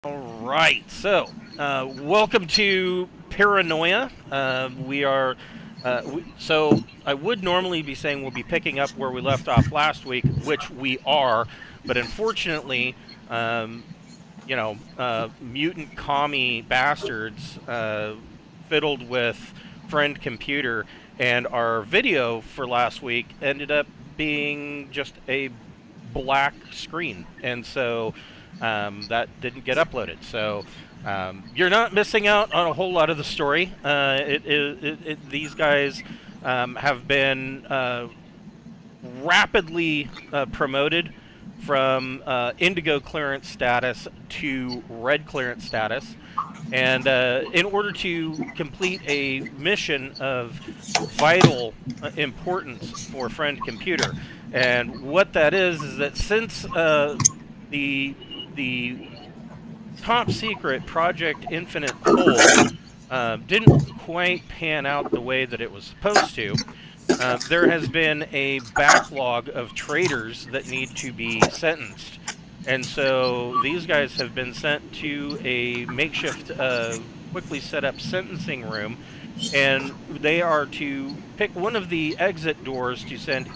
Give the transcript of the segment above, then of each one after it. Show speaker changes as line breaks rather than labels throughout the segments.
All right, so welcome to Paranoia. So I would normally be saying we'll be picking up where we left off last week, which we are, but unfortunately, um, mutant commie bastards fiddled with friend computer, and our video for last week ended up being just a black screen, and so that didn't get uploaded. So you're not missing out on a whole lot of the story. These guys have been rapidly promoted from indigo clearance status to red clearance status. And in order to complete a mission of vital importance for Friend Computer, and what that is that since the top secret Project Infinite poll didn't quite pan out the way that it was supposed to, there has been a backlog of traitors that need to be sentenced. And so these guys have been sent to a makeshift, quickly set up sentencing room, and they are to pick one of the exit doors to send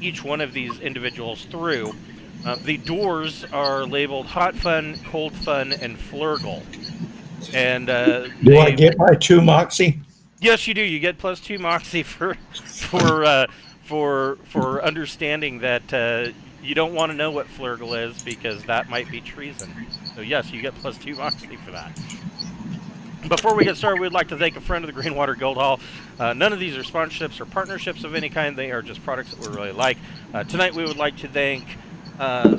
each one of these individuals through. The doors are labeled Hot Fun, Cold Fun, and Flurgle. And
Do I get my two Moxie?
yes, you do. You get +2 moxie for understanding that you don't want to know what Flurgle is because that might be treason. So yes, you get +2 moxie for that. Before we get started, we'd like to thank a friend of the Greenwater Guildhall. None of these are sponsorships or partnerships of any kind. They are just products that we really like. Tonight, we would like to thank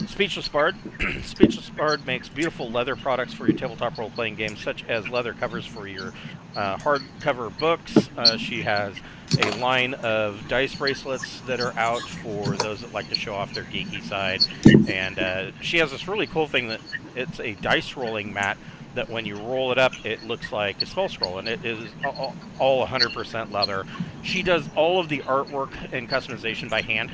Speechless Bard. Speechless Bard makes beautiful leather products for your tabletop role-playing games, such as leather covers for your hardcover books. She has a line of dice bracelets that are out for those that like to show off their geeky side. And she has this really cool thing that it's a dice rolling mat that when you roll it up, it looks like a spell scroll, and it is all 100% leather. She does all of the artwork and customization by hand,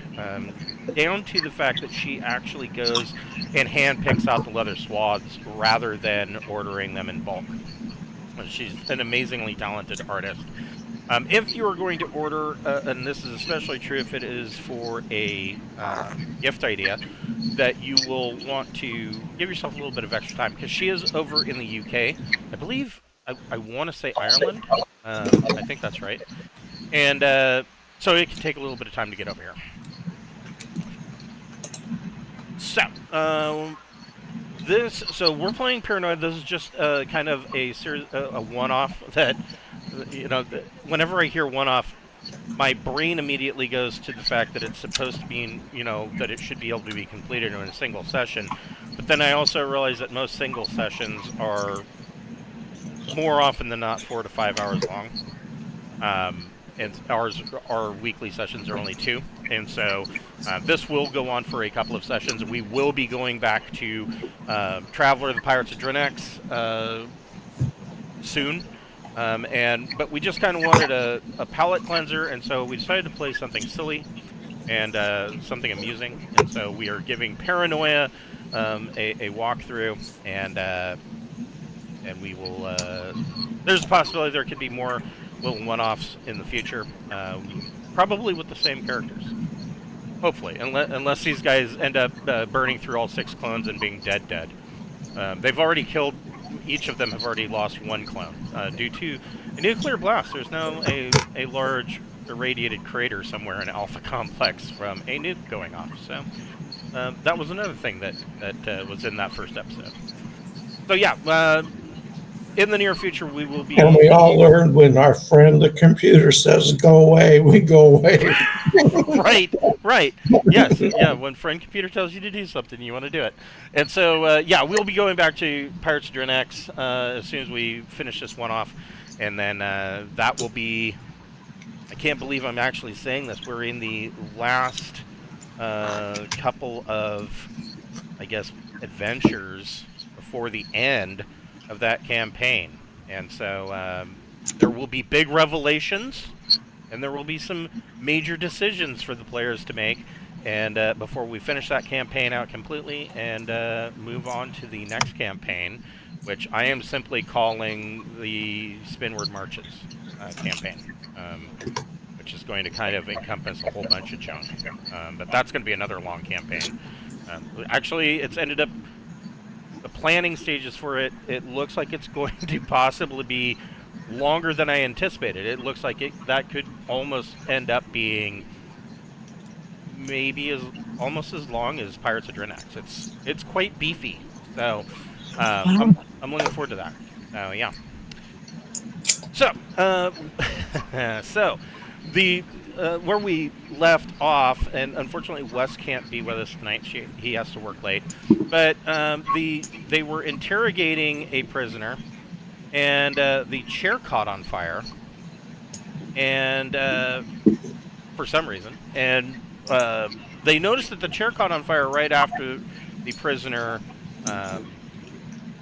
down to the fact that she actually goes and hand picks out the leather swaths rather than ordering them in bulk. She's an amazingly talented artist. If you are going to order, and this is especially true if it is for a gift idea, that you will want to give yourself a little bit of extra time because she is over in the UK. I believe I want to say Ireland. I think that's right. And so it can take a little bit of time to get over here. So, so we're playing Paranoia. This is just kind of a one-off that, whenever I hear one-off, my brain immediately goes to the fact that it's supposed to be, that it should be able to be completed in a single session. But then I also realize that most single sessions are more often than not 4 to 5 hours long. And our weekly sessions are only 2. And so this will go on for a couple of sessions. We will be going back to Traveler, the Pirates of Drenex soon. But we just kind of wanted a palate cleanser, and so we decided to play something silly and something amusing. And so we are giving Paranoia a walkthrough, and we will. There's a possibility there could be more little one-offs in the future, probably with the same characters. Hopefully, unless these guys end up burning through all 6 clones and being dead. They've already killed. Each of them have already lost 1 clone due to a nuclear blast. There's now a large irradiated crater somewhere in Alpha Complex from a nuke going off. So that was another thing that was in that first episode. So yeah, in the near future we will be.
And we all learned when our friend the computer says go away, we go away.
Right. Yes, yeah. When friend computer tells you to do something, you want to do it. And so, yeah, we'll be going back to Pirates of Drenex as soon as we finish this one off, and then that will be. I can't believe I'm actually saying this. We're in the last couple of, I guess, adventures before the end of that campaign, and so there will be big revelations. And there will be some major decisions for the players to make. and before we finish that campaign out completely and move on to the next campaign, which I am simply calling the Spinward Marches campaign, which is going to kind of encompass a whole bunch of junk. But that's going to be another long campaign. Actually, it's ended up the planning stages for it. It looks like it's going to possibly be longer than I anticipated. It looks like that could almost end up being maybe almost as long as Pirates of Drenax. It's quite beefy. So I'm looking forward to that. So yeah. So so the where we left off, and unfortunately Wes can't be with us tonight. He has to work late. But they were interrogating a prisoner, and the chair caught on fire, and for some reason, and they noticed that the chair caught on fire right after the prisoner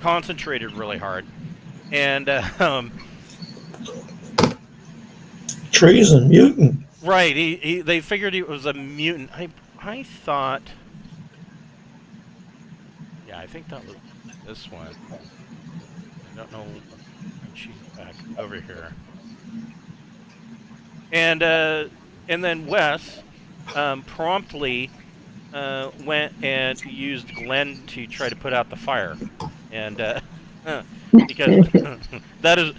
concentrated really hard, and
Treason, mutant.
right, they figured it was a mutant. I thought, yeah, I think that was this one. I don't know. She's back over here, and then Wes promptly went and used Glenn to try to put out the fire, and because that is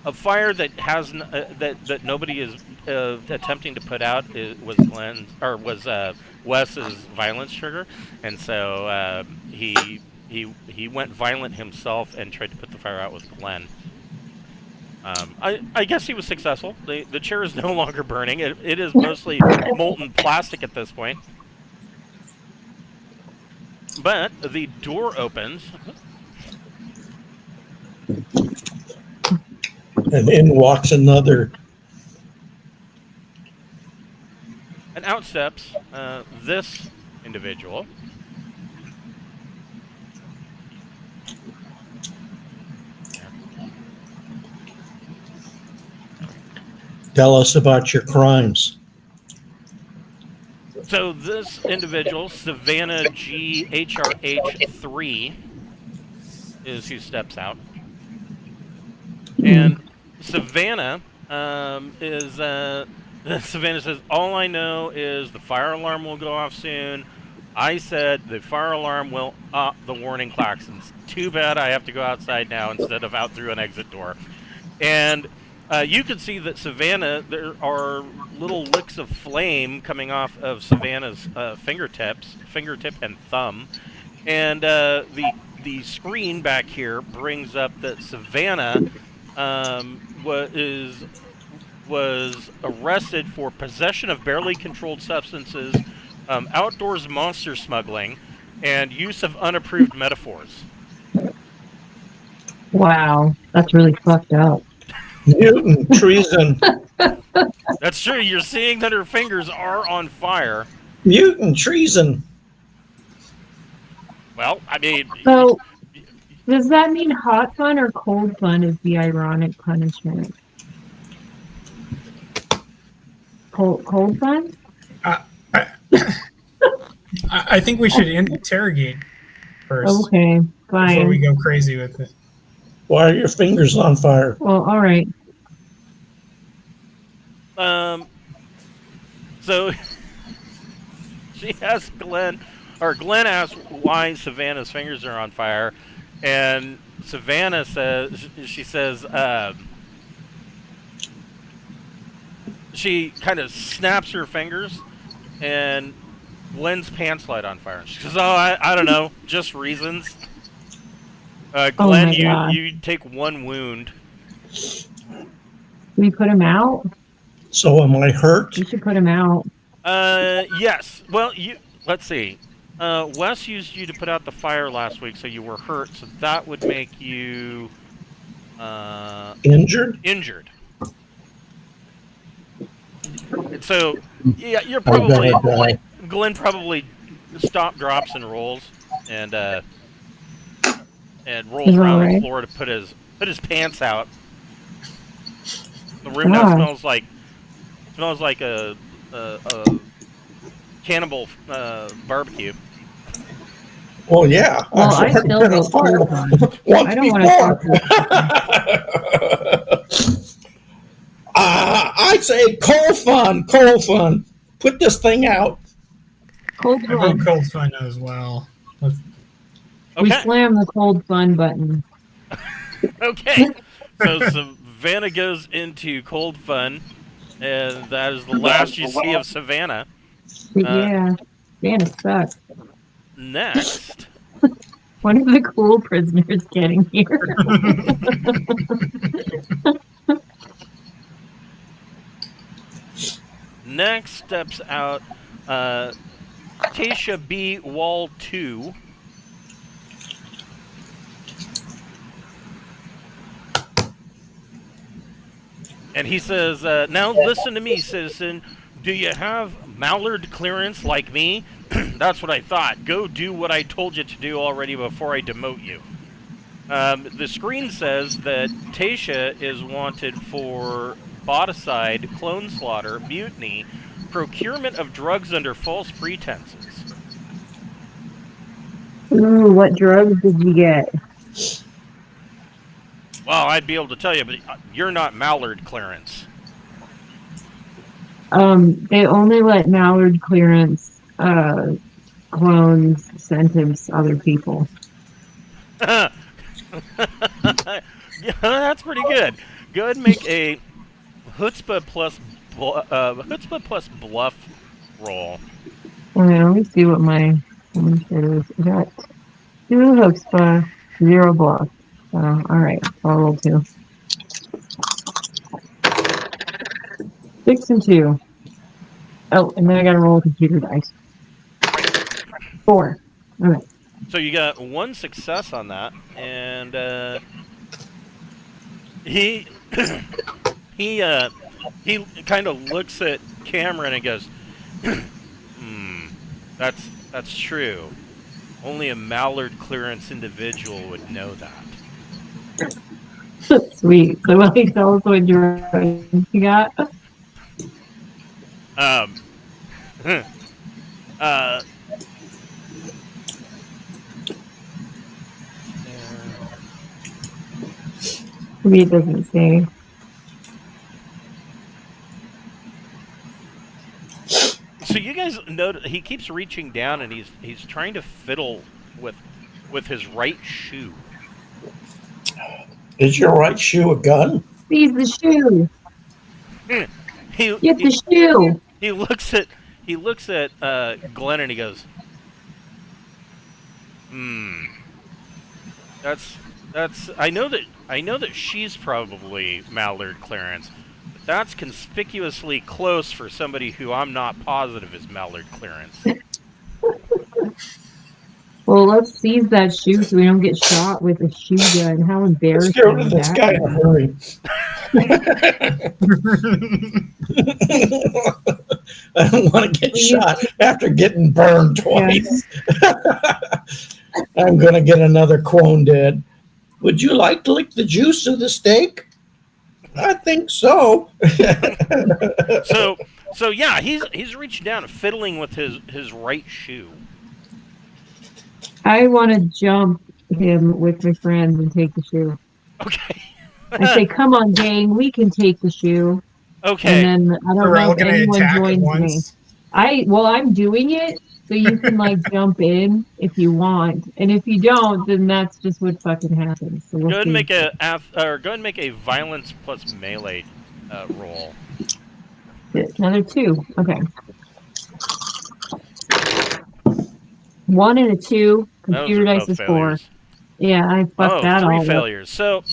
a fire that has that nobody is attempting to put out was Wes's violence trigger, and so he went violent himself and tried to put the fire out with Glenn. I guess he was successful. The chair is no longer burning. It is mostly molten plastic at this point. But the door opens.
And in walks another.
And out steps this individual.
Tell us about your crimes.
So this individual, Savannah GHRH3, is who steps out. And Savannah Savannah says, all I know is the fire alarm will go off soon. I said the fire alarm will the warning klaxons. Too bad I have to go outside now instead of out through an exit door. And you can see that Savannah, there are little licks of flame coming off of Savannah's fingertip and thumb. And the screen back here brings up that Savannah was arrested for possession of barely controlled substances, outdoors monster smuggling, and use of unapproved metaphors.
Wow, that's really fucked up.
Mutant treason.
That's true. You're seeing that her fingers are on fire.
Mutant treason.
Well, I mean...
So, does that mean hot fun or cold fun is the ironic punishment? Cold fun?
I think we should interrogate first
Okay, fine.
before we go crazy with it.
Why are your fingers on fire?
Well, all right.
So she asked Glenn asked why Savannah's fingers are on fire, and Savannah says, she kind of snaps her fingers, and Glenn's pants light on fire. She says, I don't know, just reasons. Glenn, you take one wound.
We put him out?
So am I hurt?
We should put him out.
Yes. Well, let's see. Wes used you to put out the fire last week, so you were hurt. So that would make you
Injured?
Injured. And so, yeah, you're probably Glenn probably drops and rolls and rolls around the floor to put his pants out. The room now smells like Cannibal barbecue.
Well, yeah.
Well,
I've
I
already
still
been a
vote
fire
cold fun.
once
I don't want
before.
to.
I say coal fun, coal fun. Put this thing out.
Cold
I vote
fun.
cold fun as well. Let's,
We
Okay.
slam the cold fun button.
Okay. So Savannah goes into cold fun, and that is the last you see of Savannah.
But yeah, Santa sucks.
Next,
One of the cool prisoners getting here.
next steps out Tasha B. Wall 2. And he says, now listen to me, citizen. Do you have mallard clearance like me? That's what I thought. Go do what I told you to do already before I demote you. The screen says that Tasha is wanted for boticide, clone slaughter, mutiny, procurement of drugs under false pretenses.
Ooh, what drugs did you get?
Well, I'd be able to tell you, but you're not mallard clearance.
They only let Mallard clearance clones sentence other people.
Yeah, that's pretty good. Go ahead and make a chutzpah plus bluff roll.
Okay, let me see what my shit is. I got 2 chutzpah, 0 bluff. So, alright, I'll roll 2. 6 and 2. Oh, and then I gotta roll computer dice. 4. Alright.
So you got 1 success on that, and he he kind of looks at Cameron and goes, that's true. Only a mallard clearance individual would know that.
Sweet. So will you tell us what drugs you got? Maybe it doesn't say.
So you guys notice he keeps reaching down and he's trying to fiddle with his right shoe.
Is your right shoe a gun?
Seize the shoe. Get the shoe.
He looks at Glenn and he goes, That's I know that she's probably mallard clearance. But that's conspicuously close for somebody who I'm not positive is mallard clearance.
Well, let's seize that shoe so we don't get shot with a shoe gun. How
Let's
embarrassing
get rid of
would
this
that
guy in a hurry. I don't want to get shot after getting burned twice. I'm going to get another clone dead. Would you like to lick the juice of the steak? I think so.
So yeah, he's reaching down and fiddling with his right shoe.
I want to jump him with my friends and take the shoe.
Okay.
I say, come on, gang, we can take the shoe.
Okay.
And then I don't
we're
know
all
if
gonna
anyone
attack at
joins me.
once.
I'm doing it, so you can like jump in if you want, and if you don't, then that's just what fucking happens. So we'll
Go ahead and
see.
make a violence plus melee roll.
Another 2. Okay. 1 and a 2. Computer dice is 4. Yeah, I fucked that all
3 failures. So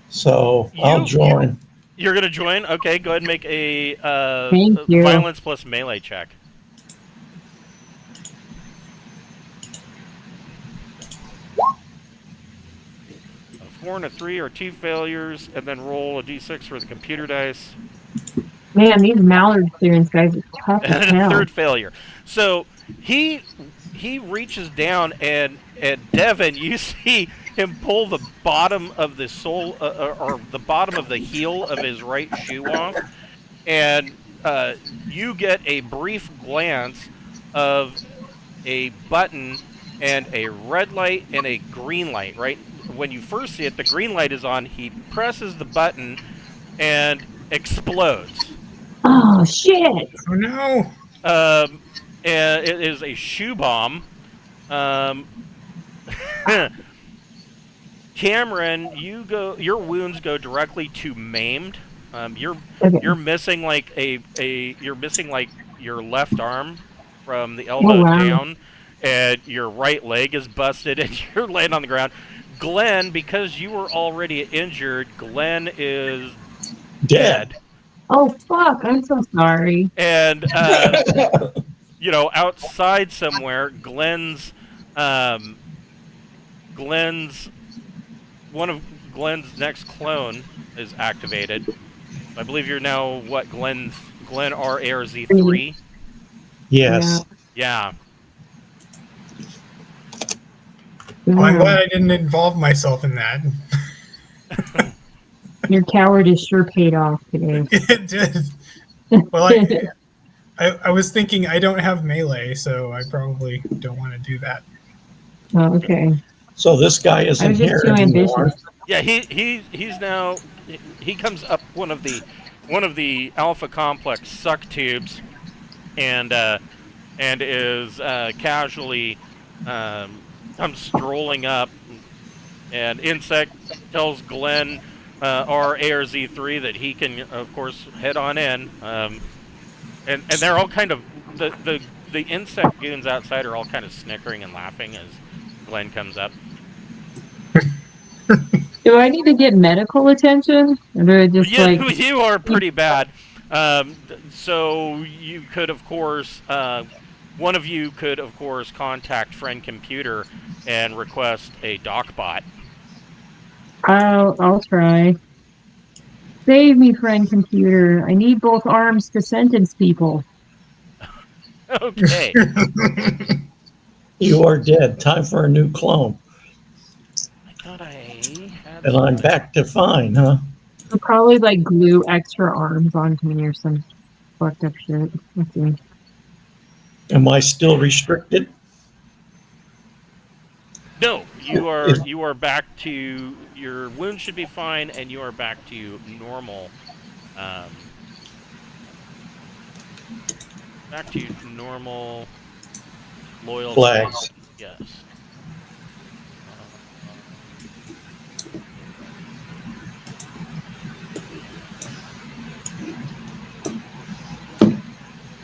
So I'll join.
You're gonna join? Okay, go ahead and make a violence plus melee check. A 4 and a 3 are 2 failures, and then roll a d6 for the computer dice.
Man, these mallard clearance guys are tough as
And a
hell.
3rd failure. So he reaches down, and Devin, you see him pull the bottom of the sole or the bottom of the heel of his right shoe off, and you get a brief glance of a button and a red light and a green light. Right when you first see it, the green light is on. He presses the button and explodes.
Oh shit!
Oh no!
Um, and it is a shoe bomb. Um, Cameron, your wounds go directly to maimed. You're
Okay.
missing like you're missing like your left arm from the
Oh
elbow
wow.
down, and your right leg is busted, and you're laying on the ground. Glenn, because you were already injured, Glenn is
Dead.
dead,
Oh fuck! I'm so sorry.
and outside somewhere, um, Glenn's one of Glenn's next clone is activated. I believe you're now what Glenn RARZ3.
Yeah.
Yes.
Yeah.
Well, I'm
Yeah.
glad I didn't involve myself in that.
Your cowardice sure paid off today.
It did. Well, I was thinking I don't have melee, so I probably don't want to do that.
Oh, okay.
So this guy
I
isn't
was just
here
too
anymore.
ambitious.
Yeah, he's now he comes up one of the Alpha Complex suck tubes and is casually comes strolling up, and Insect tells Glenn RARZ3 that he can of course head on in. And they're all kind of the insect goons outside are all kind of snickering and laughing as Glenn comes up.
Do I need to get medical attention? Or do I just
You are pretty bad. So you could, of course, one of you could, of course, contact Friend Computer and request a DocBot.
I'll try. Save me, friend computer. I need both arms to sentence people.
Okay.
You are dead. Time for a new clone.
I thought I had.
And I'm back to fine, huh?
They'll probably like glue extra arms onto me or some fucked up shit. Let's see.
Am I still restricted?
No, you are back to your wound should be fine, and you are back to normal. Back to normal loyalty.
Flags.
Yes.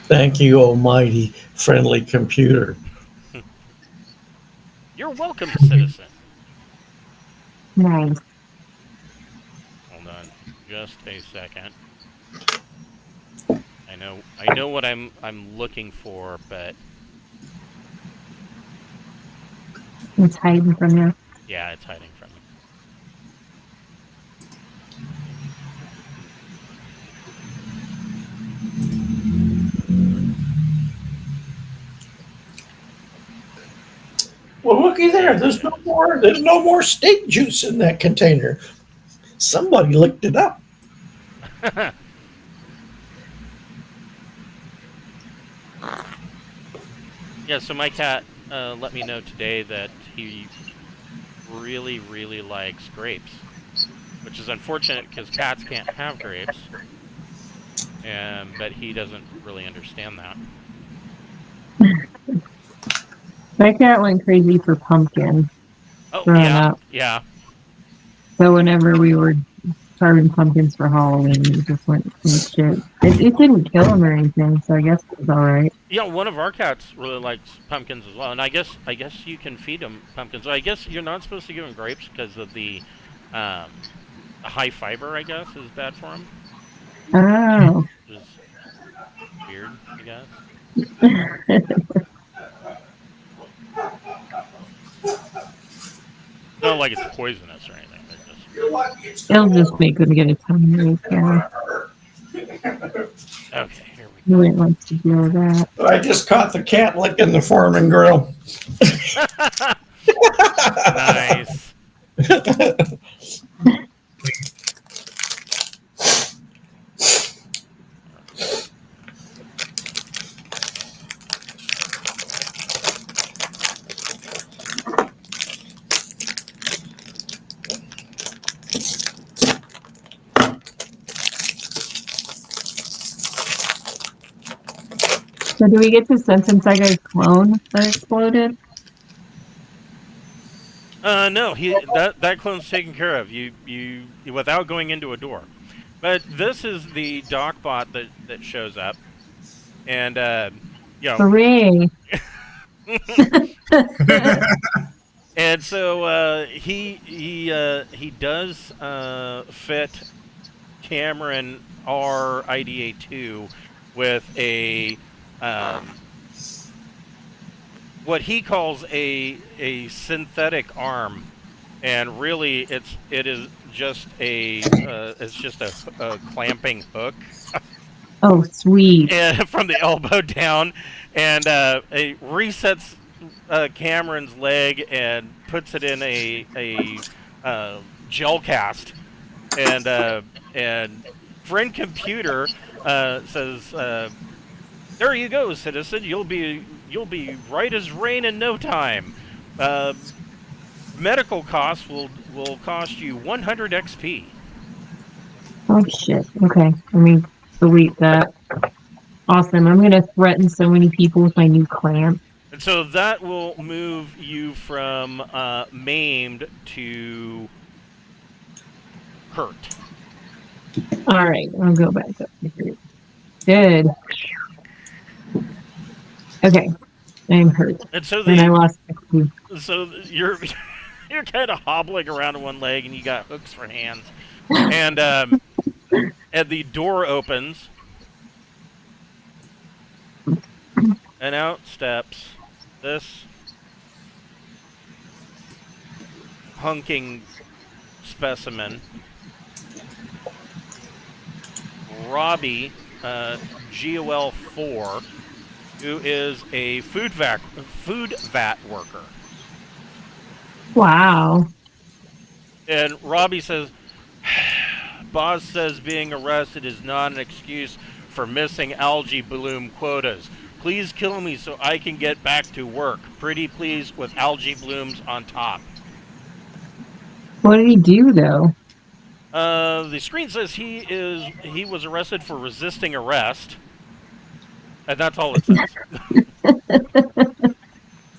Thank you, almighty friendly computer.
You're welcome, citizen.
Nice.
Hold on, just a second. I know what I'm looking for, but
It's hiding from you.
yeah, it's hiding from me.
Well, looky there. There's no more steak juice in that container. Somebody licked it up.
Yeah, so my cat let me know today that he really, really likes grapes, which is unfortunate because cats can't have grapes, but he doesn't really understand that.
My cat went crazy for pumpkin
Oh,
growing
yeah,
up.
yeah.
So whenever we were carving pumpkins for Halloween, we just went shit. It didn't kill him or anything, so I guess it was all right.
Yeah, one of our cats really likes pumpkins as well, and I guess you can feed him pumpkins. I guess you're not supposed to give him grapes because of the high fiber. I guess is bad for him.
Oh.
Which is weird, I guess. Not like it's poisonous or anything. They're just...
It'll just make them get a tummy ache, yeah.
Okay, here we
No one wants to deal with that.
I just caught the cat licking the Foreman grill.
Nice.
So do we get to sentence that guy's clone that exploded?
No, that clone's taken care of. You without going into a door. But this is the dock bot that shows up, and you know,
Hooray!
and so he does fit Cameron R IDA2 with a what he calls a synthetic arm, and really it is just a clamping hook
Oh, sweet.
and from the elbow down, and it resets Cameron's leg and puts it in a gel cast, and friend computer says, "There you go, citizen. You'll be right as rain in no time. Medical costs will cost you 100 XP."
Oh shit. Okay. Let me delete that. Awesome. I'm gonna threaten so many people with my new clamp.
And so that will move you from maimed to hurt.
All right. I'll go back up here. Good. Okay. I'm hurt.
And so
And I lost 60.
so you're you're kind of hobbling around on one leg, and you got hooks for hands. And the door opens, and out steps this hunking specimen, Robbie, GOL4, who is a food vat worker.
Wow.
And Robbie says, "Boss says being arrested is not an excuse for missing algae bloom quotas. Please kill me so I can get back to work. Pretty please with algae blooms on top."
What did he do though?
The screen says he was arrested for resisting arrest. And that's all it says.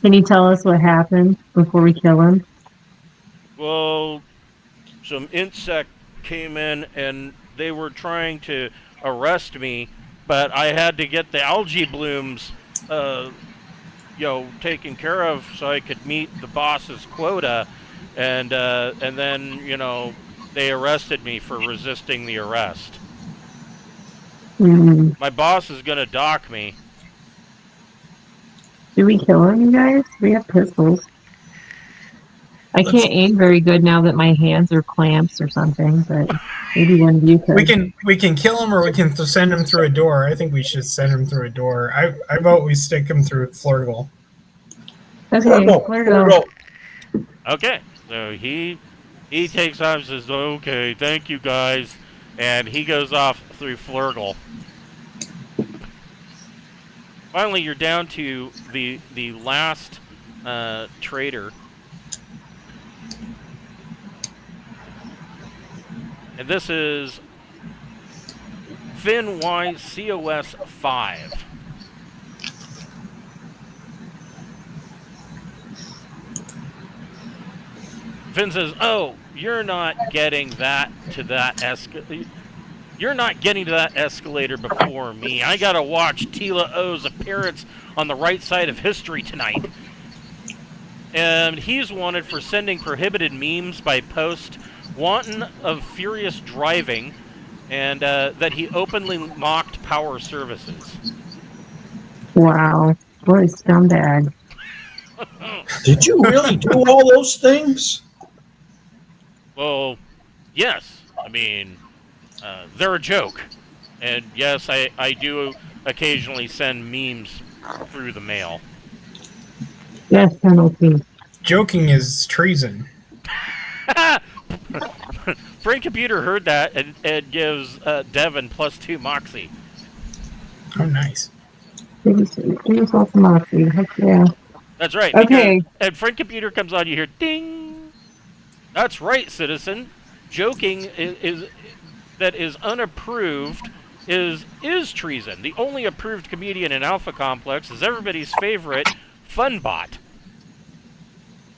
Can you tell us what happened before we kill him?
Well, some insect came in and they were trying to arrest me, but I had to get the algae blooms, taken care of so I could meet the boss's quota, and then they arrested me for resisting the arrest. My boss is gonna dock me.
Did we kill him, you guys? We have pistols. I can't aim very good now that my hands are clamps or something, but maybe one of you could.
We can kill him, or we can send him through a door. I think we should send him through a door. I vote we stick him through Flurgle.
Okay, Flurgle.
Okay, so he takes off and says, "Okay, thank you guys," and he goes off through Flurgle. Finally, you're down to the last trader. And this is Finn Y COS 5. Finn says, "Oh, you're not getting that to that You're not getting to that escalator before me. I gotta watch Tila O's appearance on the right side of history tonight." And he's wanted for sending prohibited memes by post, wanton of furious driving, and that he openly mocked power services.
Wow, what a scumbag.
Did you really do all those things?
Well, yes. I mean, they're a joke. And yes, I do occasionally send memes through the mail.
Death penalty.
Joking is treason.
Friend Computer heard that and gives Devin +2 Moxie.
Oh, nice.
Give yourself some moxie. Heck yeah.
That's right.
Okay.
And Friend Computer comes on, you hear ding. That's right, citizen. Joking is that is unapproved is treason. The only approved comedian in Alpha Complex is everybody's favorite Funbot.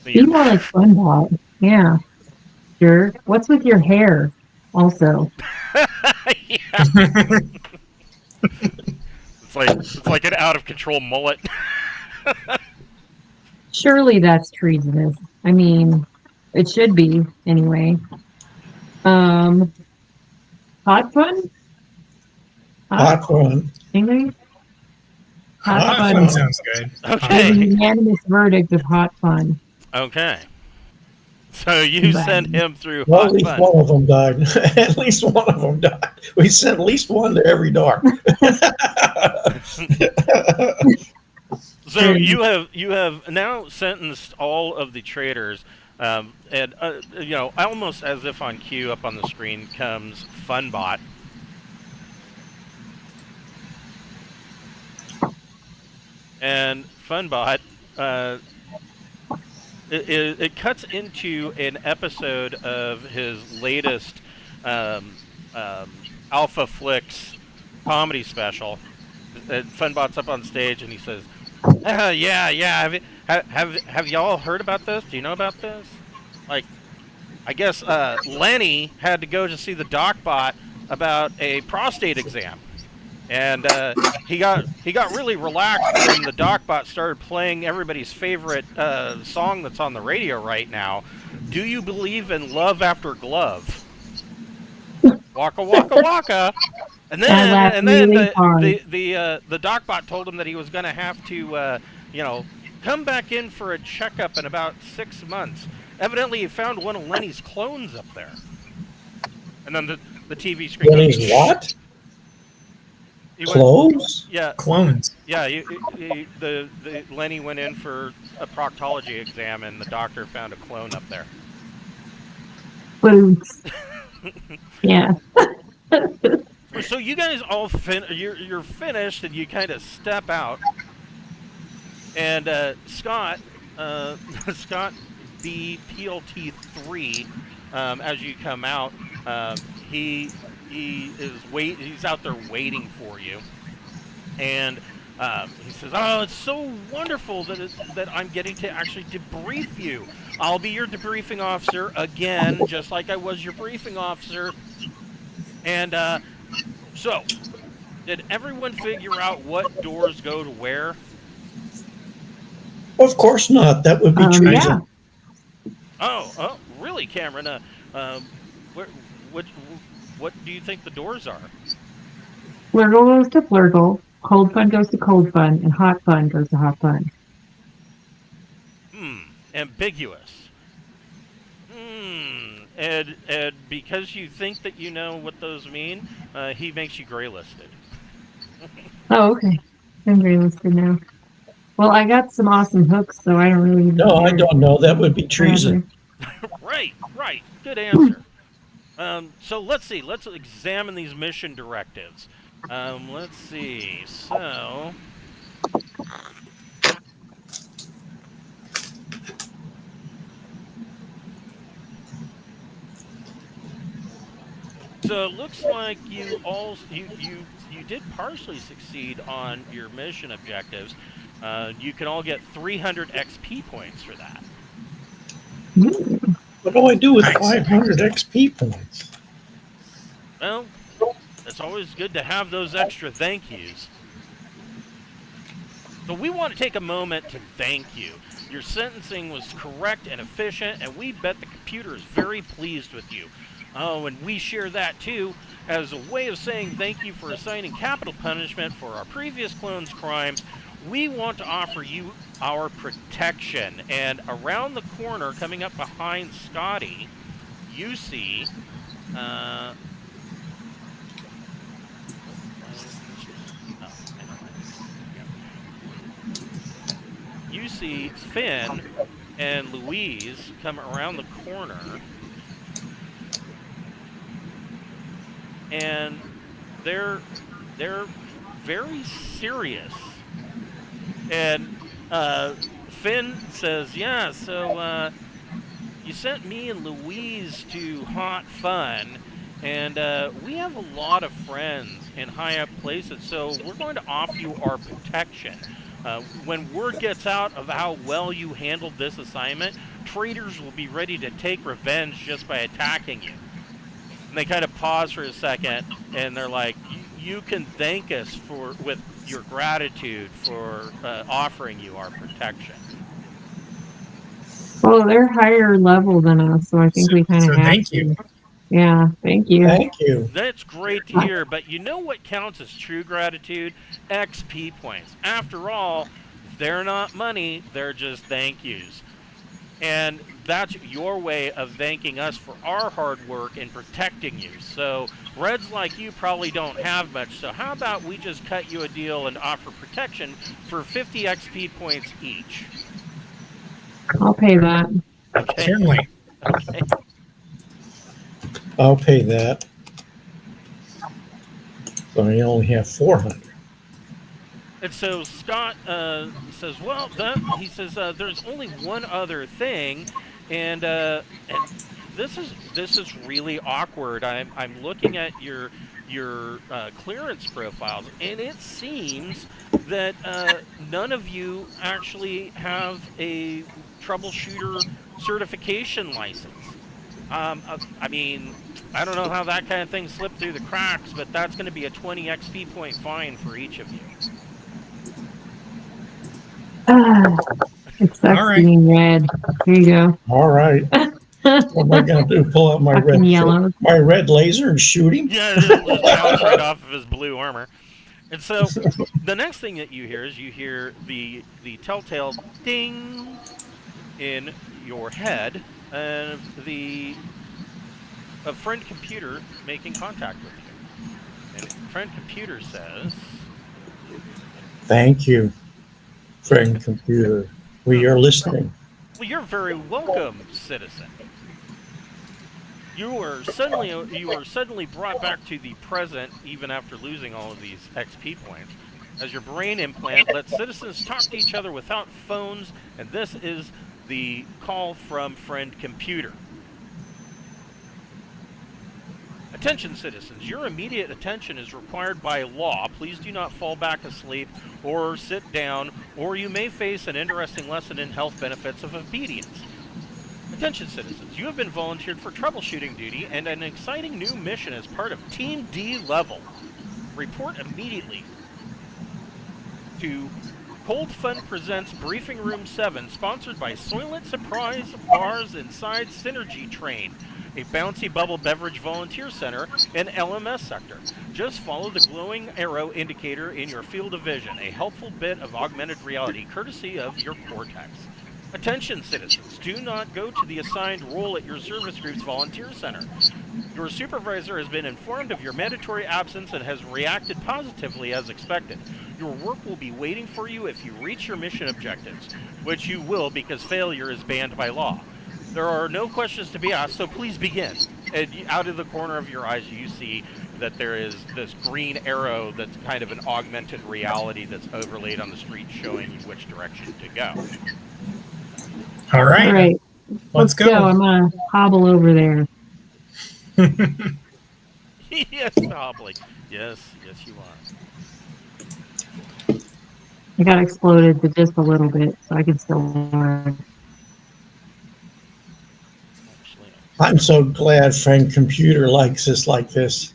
Be more like Guildhall. Yeah. Sure. What's with your hair? Also.
Yeah. It's like an out of control mullet.
Surely that's treasonous. I mean, it should be anyway. Um, hot fun?
Hot fun.
English? Hot
Hot
fun.
fun sounds good.
There's
Okay.
a unanimous verdict of hot fun.
Okay. So you
Bye.
sent him through
Well, at
hot
least
fun.
one of them died. At least one of them died. We sent at least one to every door.
So you have now sentenced all of the traitors, and almost as if on cue, up on the screen comes Funbot. And Funbot, it cuts into an episode of his latest Alpha Flicks comedy special. And Funbot's up on stage and he says, yeah. Have y'all heard about this? Do you know about this? Like, I guess Lenny had to go to see the DocBot about a prostate exam, and he got really relaxed when the DocBot started playing everybody's favorite song that's on the radio right now. Do you believe in love after glove? Waka waka waka. And then
really hard.
the DocBot told him that he was going to have to come back in for a checkup in about 6 months. Evidently, he found one of Lenny's clones up there. And then the TV screen.
Lenny's what?
He went-
Clothes?
yeah,
Clones.
yeah. The Lenny went in for a proctology exam, and the doctor found a clone up there.
Boots. Yeah.
So you guys all you're finished, and you kind of step out. And Scott B PLT3, as you come out, he's out there waiting for you, and he says, "Oh, it's so wonderful that I'm getting to actually debrief you. I'll be your debriefing officer again, just like I was your briefing officer." And so, did everyone figure out what doors go to where?
Of course not. That would be
Yeah.
treason.
Oh, really, Cameron? What do you think the doors are?
Flurgle goes to Flurgle, cold fun goes to cold fun, and hot fun goes to hot fun.
Ambiguous. And because you think that you know what those mean, he makes you gray listed.
Oh, okay. I'm very listed now. Well, I got some awesome hooks, so I don't really even
No, I
care.
don't know. That would be treason.
Right. Good answer. So let's see. Let's examine these mission directives. Let's see. So. So it looks like you did partially succeed on your mission objectives. You can all get 300 XP points for that.
What do I do with
Nice.
500 XP points?
Well, it's always good to have those extra thank yous. So we want to take a moment to thank you. Your sentencing was correct and efficient, and we bet the computer is very pleased with you. Oh, and we share that too, as a way of saying thank you for assigning capital punishment for our previous clone's crimes. We want to offer you our protection. And around the corner, coming up behind Scotty, you see you see Finn and Louise come around the corner, and they're very serious. And Finn says, "Yeah, so you sent me and Louise to Hot Fun, And we have a lot of friends in high up places, so we're going to offer you our protection. When word gets out of how well you handled this assignment, traitors will be ready to take revenge just by attacking you. And they kind of pause for a second, and they're like, "You can thank us for with your gratitude for offering you our protection."
Well, they're higher level than us, so I think
So,
we kind
so
of have
thank you.
to. Yeah, thank you.
Thank you.
That's great to hear, but you know what counts as true gratitude? XP points. After all, they're not money, they're just thank yous. And that's your way of thanking us for our hard work in protecting you. So, Reds like you probably don't have much, so how about we just cut you a deal and offer protection for 50 XP points each?
I'll pay that.
Okay?
Certainly.
Okay.
I'll pay that. So I only have 400.
And so Scott says, "Well, he says there's only one other thing, and this is really awkward. I'm looking at your clearance profiles, and it seems that none of you actually have a troubleshooter certification license. I mean, I don't know how that kind of thing slipped through the cracks, but that's going to be a 20 XP point fine for each of you."
Ah, it sucks
All right.
being red. Here you go.
All right. What am I going to do? Pull out
Fucking yellow.
my red laser and shoot him?
Yeah, it'll just bounce right off of his blue armor. And so, the next thing that you hear is you hear the telltale ding in your head of a friend computer making contact with you. And friend computer says,
Thank you, friend computer. We are listening.
"Well, you're very welcome, citizen. You were suddenly brought back to the present, even after losing all of these XP points. As your brain implant lets citizens talk to each other without phones, and this is the call from friend computer. Attention, citizens. Your immediate attention is required by law. Please do not fall back asleep or sit down, or you may face an interesting lesson in health benefits of obedience. Attention, citizens. You have been volunteered for troubleshooting duty and an exciting new mission as part of Team D Level. Report immediately to Cold Fun Presents Briefing Room 7, sponsored by Soylent Surprise Bars Inside Synergy Train, a bouncy bubble beverage volunteer center and LMS sector. Just follow the glowing arrow indicator in your field of vision, a helpful bit of augmented reality courtesy of your Cortex. Attention, citizens. Do not go to the assigned role at your service group's volunteer center. Your supervisor has been informed of your mandatory absence and has reacted positively as expected. Your work will be waiting for you if you reach your mission objectives, which you will because failure is banned by law. There are no questions to be asked, so please begin." And out of the corner of your eyes, you see that there is this green arrow that's kind of an augmented reality that's overlaid on the street showing you which direction to go.
All right.
All right,
Let's
go.
go.
I'm gonna hobble over there.
Yes, Hobbly. Yes, you are.
I got exploded to just a little bit, so I can still run.
Actually,
I'm so glad friend computer likes us like this,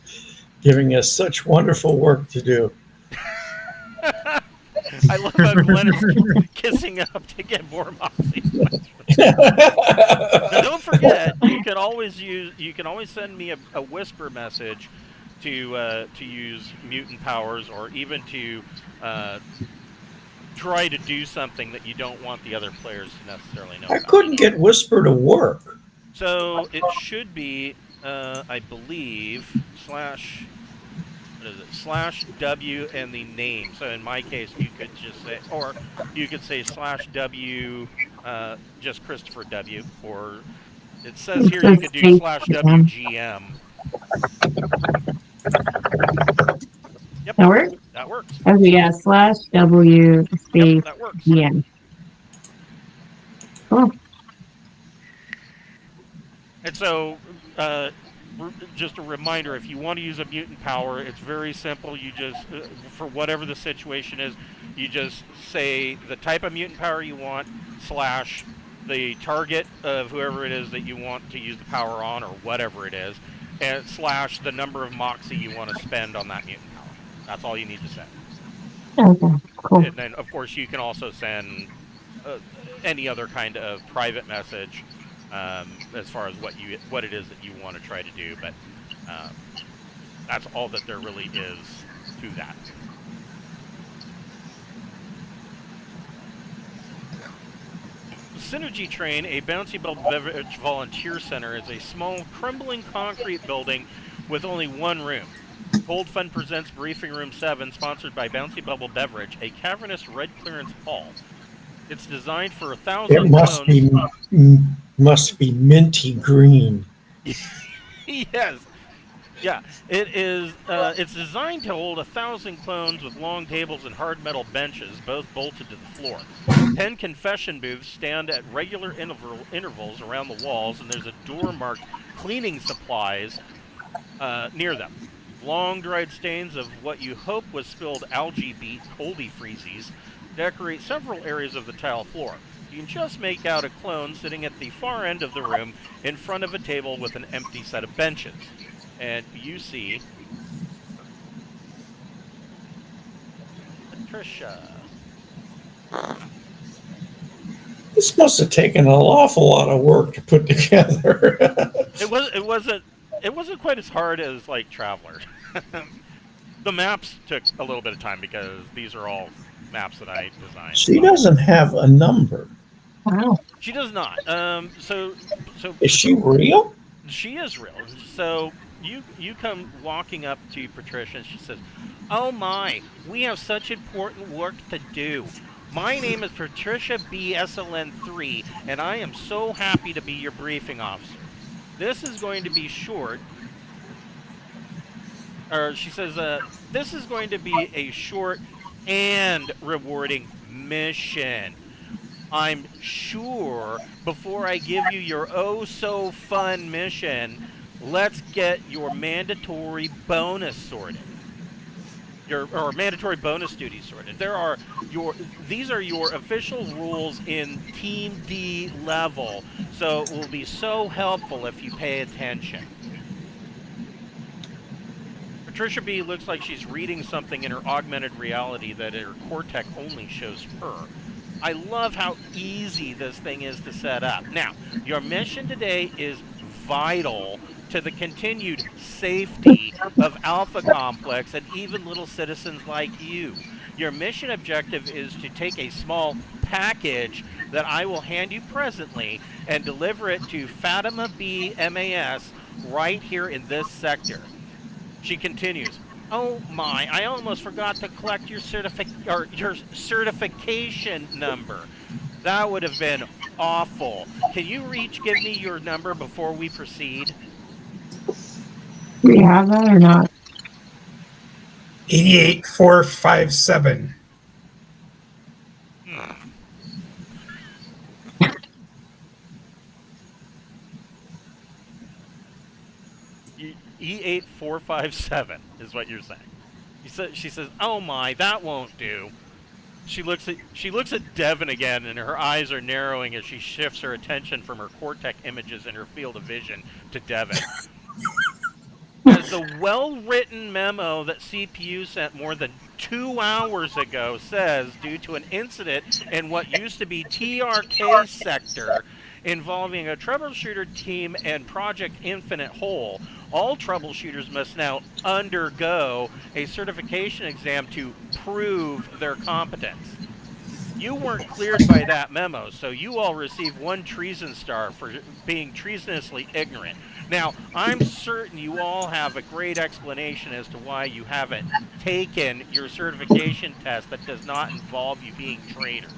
giving us such wonderful work to do.
I love how Glenn is kissing up to get more moxie. Now, don't forget, you can always send me a whisper message to use mutant powers, or even to try to do something that you don't want the other players to necessarily know
I
about.
couldn't get Whisper to work.
So it should be, I believe, /W and the name. So in my case, you could just say, or you could say /W, just Christopher W, or it says here you could do /WGM. Yep,
That works?
that works.
Oh yeah, /W space
Yep, that works.
GM. Cool.
And so just a reminder, if you want to use a mutant power, it's very simple. You just, for whatever the situation is, you just say the type of mutant power you want, slash the target of whoever it is that you want to use the power on, or whatever it is, and slash the number of moxie you want to spend on that mutant power. That's all you need to say.
Okay, cool.
And then, of course, you can also send any other kind of private message as far as what it is that you want to try to do. But that's all that there really is to that. Synergy Train, a Bouncy Bubble Beverage Volunteer Center, is a small, crumbling concrete building with only one room. Cold Fun presents Briefing Room 7, sponsored by Bouncy Bubble Beverage, a cavernous red clearance hall. It's designed for 1,000
It must be minty green.
Yes. Yeah, it is. It's designed to hold 1,000 clones with long tables and hard metal benches, both bolted to the floor. 10 confession booths stand at regular intervals around the walls, and there's a door marked "Cleaning Supplies" near them. Long dried stains of what you hope was spilled algae beet coldy freezies decorate several areas of the tile floor. You can just make out a clone sitting at the far end of the room in front of a table with an empty set of benches. And you see Patricia.
This must have taken an awful lot of work to put together.
It wasn't quite as hard as like Traveler. The maps took a little bit of time because these are all maps that I designed.
She doesn't have a number.
Wow.
She does not. So
Is she real?
she is real. So you come walking up to Patricia, and she says, "Oh my, we have such important work to do. My name is Patricia BSLN3, and I am so happy to be your briefing officer. This is going to be short." Or she says, "This is going to be a short and rewarding mission. I'm sure before I give you your oh-so-fun mission, let's get your mandatory bonus sorted. Or mandatory bonus duties sorted. These are your official rules in Team D level, so it will be so helpful if you pay attention." Patricia B looks like she's reading something in her augmented reality that her Cortec only shows her. I love how easy this thing is to set up. Now, your mission today is vital to the continued safety of Alpha Complex and even little citizens like you. Your mission objective is to take a small package that I will hand you presently and deliver it to Fatima B MAS right here in this sector. She continues, "Oh my, I almost forgot to collect your certification number. That would have been awful. Can you each give me your number before we proceed?"
Do we have that or not?
88457.
E8457 is what you're saying. She says, "Oh my, that won't do." She looks at Devin again, and her eyes are narrowing as she shifts her attention from her Cortec images in her field of vision to Devin. As the well-written memo that CPU sent more than 2 hours ago says, due to an incident in what used to be TRK sector involving a troubleshooter team and Project Infinite Hole, all troubleshooters must now undergo a certification exam to prove their competence. You weren't cleared by that memo, so you all received 1 treason star for being treasonously ignorant. Now, I'm certain you all have a great explanation as to why you haven't taken your certification test that does not involve you being traitors.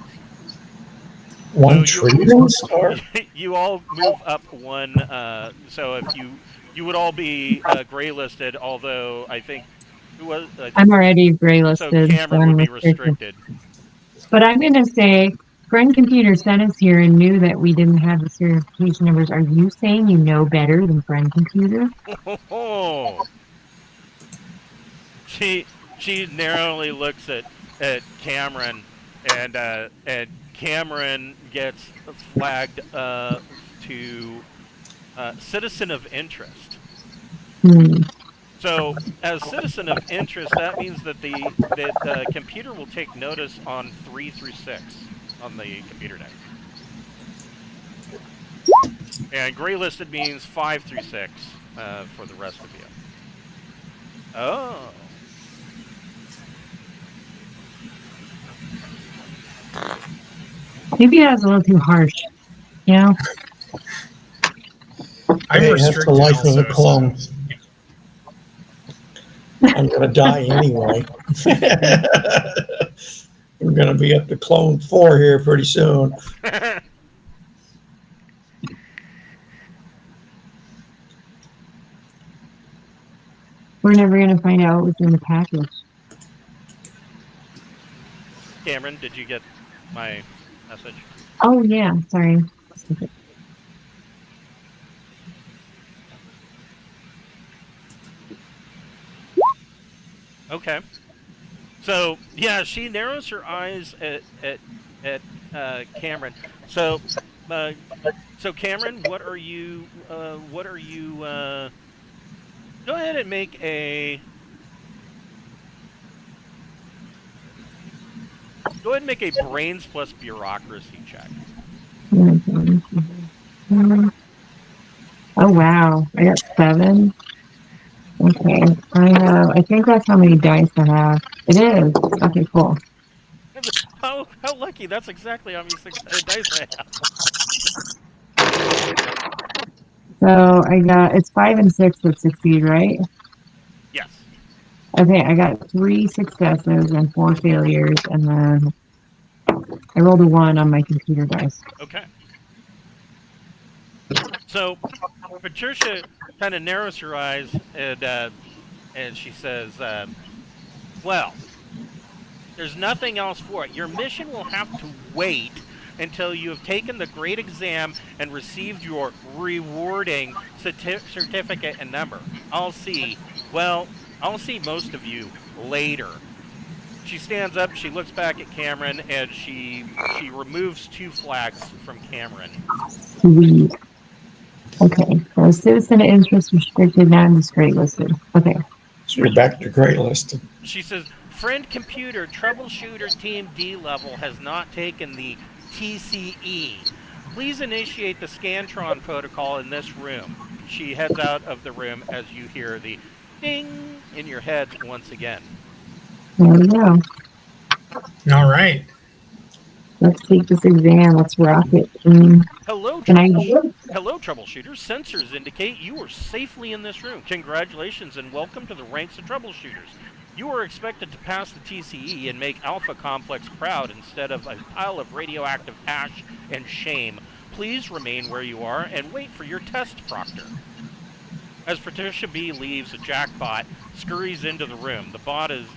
1 treason star?
You all move up 1, so if you would all be gray listed, although I think
I'm already gray listed.
so Cameron would be restricted.
But I'm going to say Friend Computer sent us here and knew that we didn't have the certification numbers. Are you saying you know better than Friend Computer?
Oh, she narrowly looks at Cameron, and Cameron gets flagged to citizen of interest.
Hmm.
So, as citizen of interest, that means that the computer will take notice on 3 through 6 on the computer deck, and gray listed means 5 through 6 for the rest of you. Oh,
Maybe that was a little too harsh. You know?
I'm
Hey, that's the
restricted
life of
also.
a clone.
So,
I'm going to die anyway. I'm going to be up to clone 4 here pretty soon.
We're never going to find out what was in the package.
Cameron, did you get my message?
Oh, yeah. Sorry.
Okay. So yeah, she narrows her eyes at Cameron. So, uh, so Cameron, what are you? What are you? Go ahead and make a. Go ahead and make a brains plus bureaucracy check.
Oh, wow. I got 7. Okay. I think that's how many dice I have. It is. Okay, cool.
How lucky! That's exactly how many dice I have.
So I got, it's 5 and 6 that succeed, right?
Yes.
Okay, I got 3 successes and 4 failures, and then I rolled a 1 on my computer dice.
Okay. So Patricia kind of narrows her eyes and she says, "Well, there's nothing else for it. Your mission will have to wait until you have taken the great exam and received your rewarding certificate and number. I'll see most of you later." She stands up, she looks back at Cameron, and she removes 2 flags from Cameron.
Sweet. Okay, so citizen of interest restricted, non-discrete listed. Okay.
So you're back to gray listed.
She says, "Friend computer troubleshooter team D level has not taken the TCE. Please initiate the Scantron protocol in this room." She heads out of the room as you hear the ding in your head once again.
There we go.
all right.
Let's take this exam. Let's rock it.
Hello,
Can I?
Hello, troubleshooters. Sensors indicate you are safely in this room. Congratulations and welcome to the ranks of troubleshooters. You are expected to pass the TCE and make Alpha Complex proud instead of a pile of radioactive ash and shame. Please remain where you are and wait for your test proctor. As Patricia B leaves, a jackbot scurries into the room. The bot is,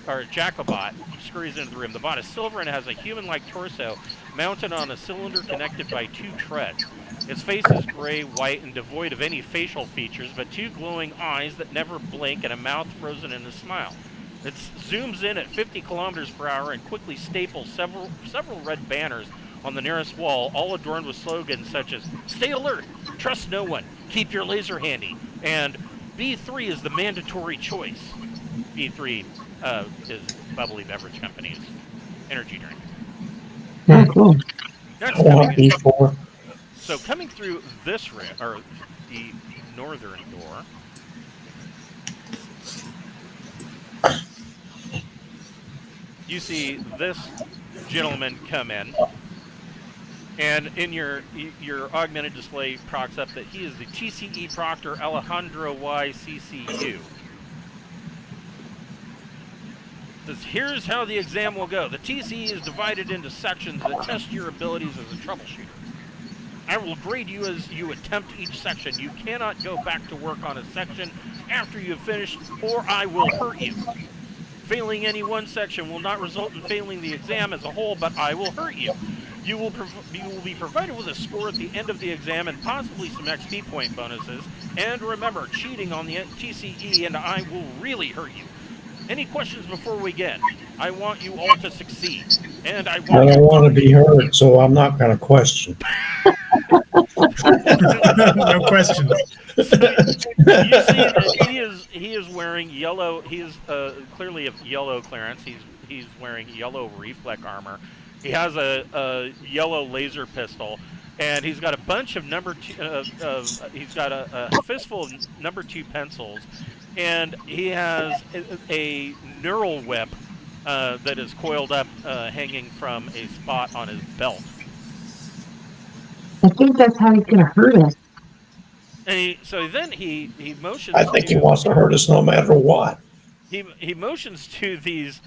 or Jacobot scurries into the room. The bot is silver and has a human-like torso mounted on a cylinder connected by 2 treads. Its face is gray, white, and devoid of any facial features, but 2 glowing eyes that never blink and a mouth frozen in a smile. It zooms in at 50 kilometers per hour and quickly staples several red banners on the nearest wall, all adorned with slogans such as "Stay alert, trust no one, keep your laser handy," and "B3 is the mandatory choice." B3 is Bubbly Beverage Company's energy drink.
Oh, cool.
That's
I want
coming.
B4.
So coming through this room, or the northern door, you see this gentleman come in, and in your augmented display procs up that he is the TCE Proctor Alejandro Y CCU. Says, "Here's how the exam will go. The TCE is divided into sections that test your abilities as a troubleshooter. I will grade you as you attempt each section. You cannot go back to work on a section after you have finished, or I will hurt you. Failing any one section will not result in failing the exam as a whole, but I will hurt you. You will be provided with a score at the end of the exam and possibly some XP point bonuses. And remember, cheating on the TCE and I will really hurt you. Any questions before we begin? I want you all to succeed, and I
I
want
don't
you.
want to be hurt, so I'm not going to question.
No questions.
So you see that he is wearing yellow. He is clearly of yellow clearance. He's wearing yellow reflect armor. He has a yellow laser pistol, and he's got a bunch of number two. He's got a fistful of number 2 pencils, and he has a neural whip that is coiled up, hanging from a spot on his belt.
I think that's how he's gonna hurt us.
And so then he
I
motions
think he
to
wants to hurt us no matter what.
he motions to these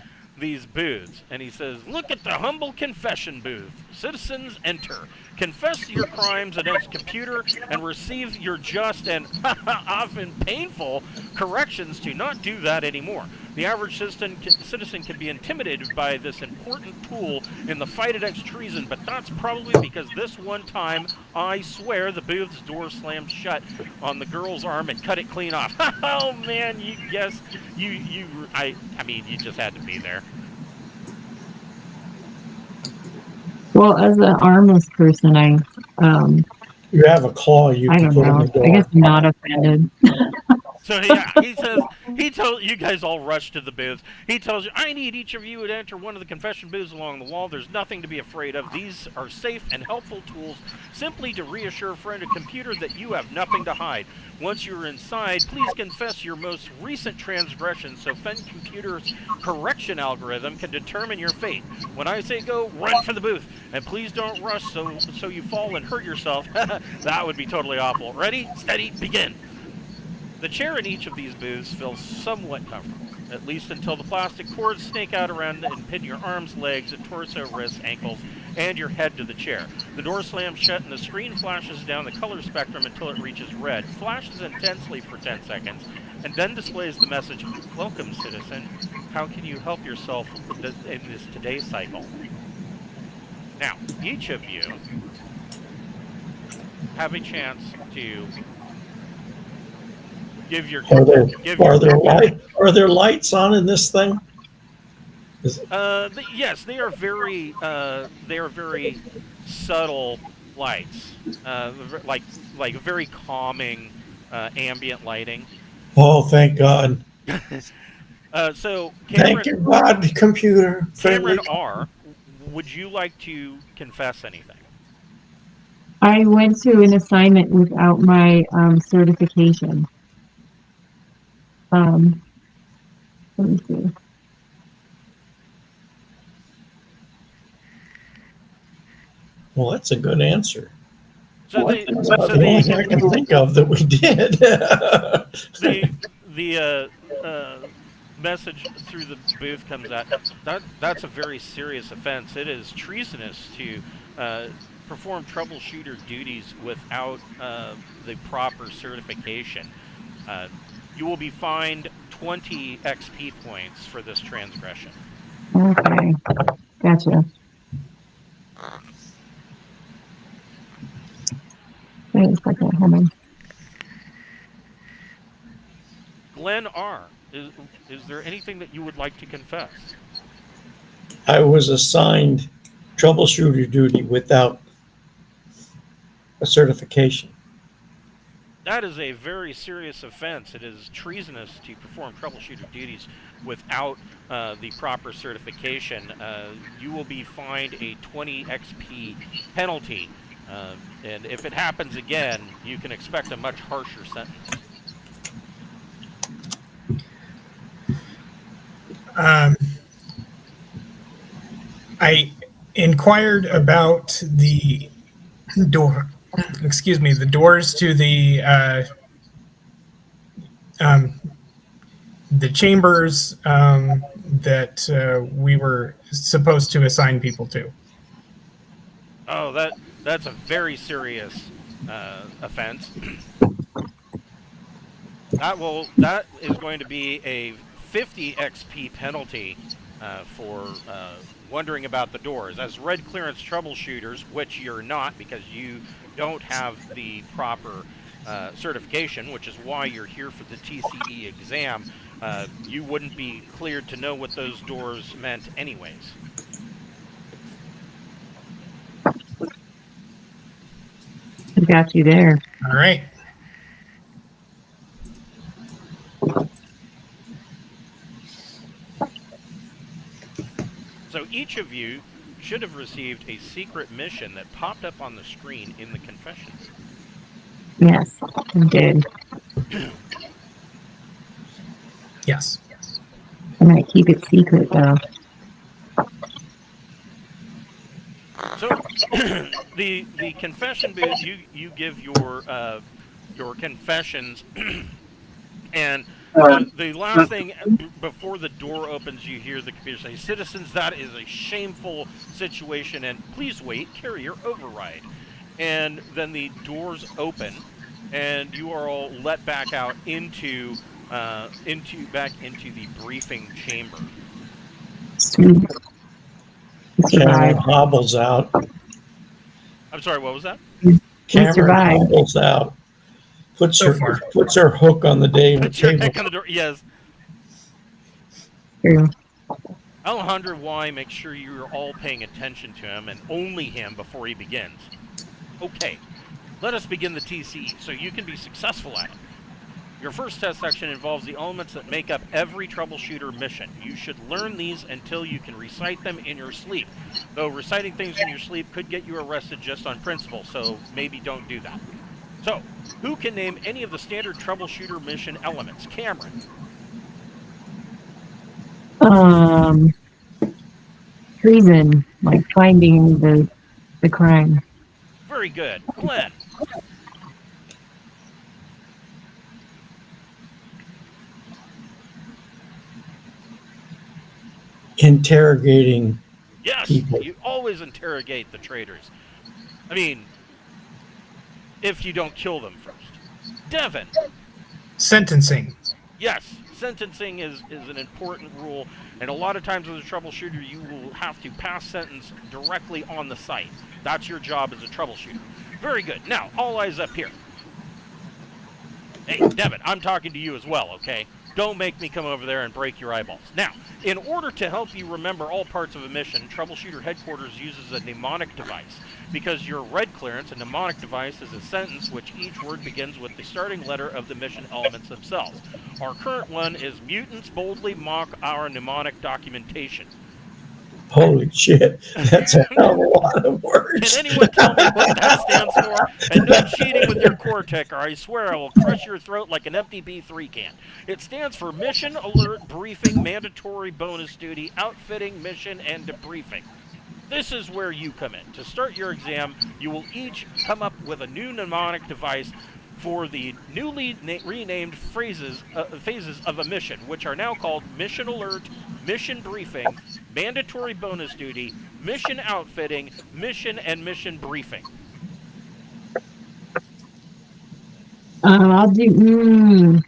booths, and he says, "Look at the humble confession booth. Citizens, enter. Confess your crimes against computer and receive your just and often painful corrections to not do that anymore. The average citizen can be intimidated by this important tool in the fight against treason, but that's probably because this one time, I swear, the booth's door slammed shut on the girl's arm and cut it clean off." Oh man, I mean, you just had to be there.
Well, as an armless person,
You have a claw you
I
can
don't
put in
know.
the door.
I guess I'm not offended.
So yeah, he told you guys all rush to the booth. He tells you, "I need each of you to enter one of the confession booths along the wall. There's nothing to be afraid of. These are safe and helpful tools, simply to reassure a friend or computer that you have nothing to hide. Once you're inside, please confess your most recent transgression so Fen Computer's correction algorithm can determine your fate. When I say go, run for the booth, and please don't rush so you fall and hurt yourself. That would be totally awful. Ready, steady, begin." The chair in each of these booths feels somewhat comfortable, at least until the plastic cords snake out around and pin your arms, legs, torso, wrists, ankles, and your head to the chair. The door slams shut and the screen flashes down the color spectrum until it reaches red, flashes intensely for 10 seconds, and then displays the message, "Welcome, citizen. How can you help yourself in this today's cycle?" Now, each of you have a chance to give your
Are there lights on in this thing?
yes, they are very subtle lights, like very calming ambient lighting.
Oh, thank God.
So
Thank you, God, computer.
Cameron
Friendly.
R., would you like to confess anything?
I went to an assignment without my certification. Let me see.
Well, that's a good answer.
So
That's about the only thing I can think of that we did.
the message through the booth comes out. That's a very serious offense. It is treasonous to perform troubleshooter duties without the proper certification. You will be fined 20 XP points for this transgression.
Okay, gotcha. Wait a second, hold on.
Glenn R., is there anything that you would like to confess?
I was assigned troubleshooter duty without a certification.
That is a very serious offense. It is treasonous to perform troubleshooter duties without the proper certification. You will be fined a 20 XP penalty, and if it happens again, you can expect a much harsher sentence.
I inquired about the door. Excuse me, the doors to the chambers that we were supposed to assign people to.
Oh, that's a very serious offense. That is going to be a 50 XP penalty for wondering about the doors. As red clearance troubleshooters, which you're not because you don't have the proper certification, which is why you're here for the TCE exam, you wouldn't be cleared to know what those doors meant anyways.
I got you there.
All right.
So each of you should have received a secret mission that popped up on the screen in the confessions.
Yes, I did.
Yes.
I might keep it secret though.
So the confession booth, you give your confessions, and the last thing before the door opens, you hear the computer say, "Citizens, that is a shameful situation, and please wait, carrier override." And then the doors open, and you are all let back out into the briefing chamber.
Sweet.
Cameron hobbles out.
I'm sorry, what was that?
Cameron
survived.
hobbles out. Puts
So
her
far.
puts her hook on the
Put your
table.
heck on the door. Yes.
True.
Alejandro Y, make sure you're all paying attention to him and only him before he begins. Okay, let us begin the TCE so you can be successful at it. Your first test section involves the elements that make up every troubleshooter mission. You should learn these until you can recite them in your sleep. Though reciting things in your sleep could get you arrested just on principle, so maybe don't do that. So, who can name any of the standard troubleshooter mission elements? Cameron.
Treason, like finding the crime.
Very good. Glenn.
Interrogating
Yes,
people.
you always interrogate the traitors. I mean, if you don't kill them first. Devin.
Sentencing.
Yes, sentencing is an important rule, and a lot of times as a troubleshooter, you will have to pass sentence directly on the site. That's your job as a troubleshooter. Very good. Now, all eyes up here. Hey, Devin, I'm talking to you as well, okay? Don't make me come over there and break your eyeballs. Now, in order to help you remember all parts of a mission, Troubleshooter Headquarters uses a mnemonic device. Because you're red clearance, a mnemonic device is a sentence which each word begins with the starting letter of the mission elements themselves. Our current one is "Mutants boldly mock our mnemonic documentation."
Holy shit, that's a hell of a lot of words.
Can anyone tell me what that stands for? And no cheating with your Cortec, or I swear I will crush your throat like an empty B3 can. It stands for Mission, Alert, Briefing, Mandatory Bonus Duty, Outfitting, Mission, and Debriefing. This is where you come in. To start your exam, you will each come up with a new mnemonic device for the newly renamed phases of a mission, which are now called Mission Alert, Mission Briefing, Mandatory Bonus Duty, Mission Outfitting, Mission, and Mission Briefing.
I'll do.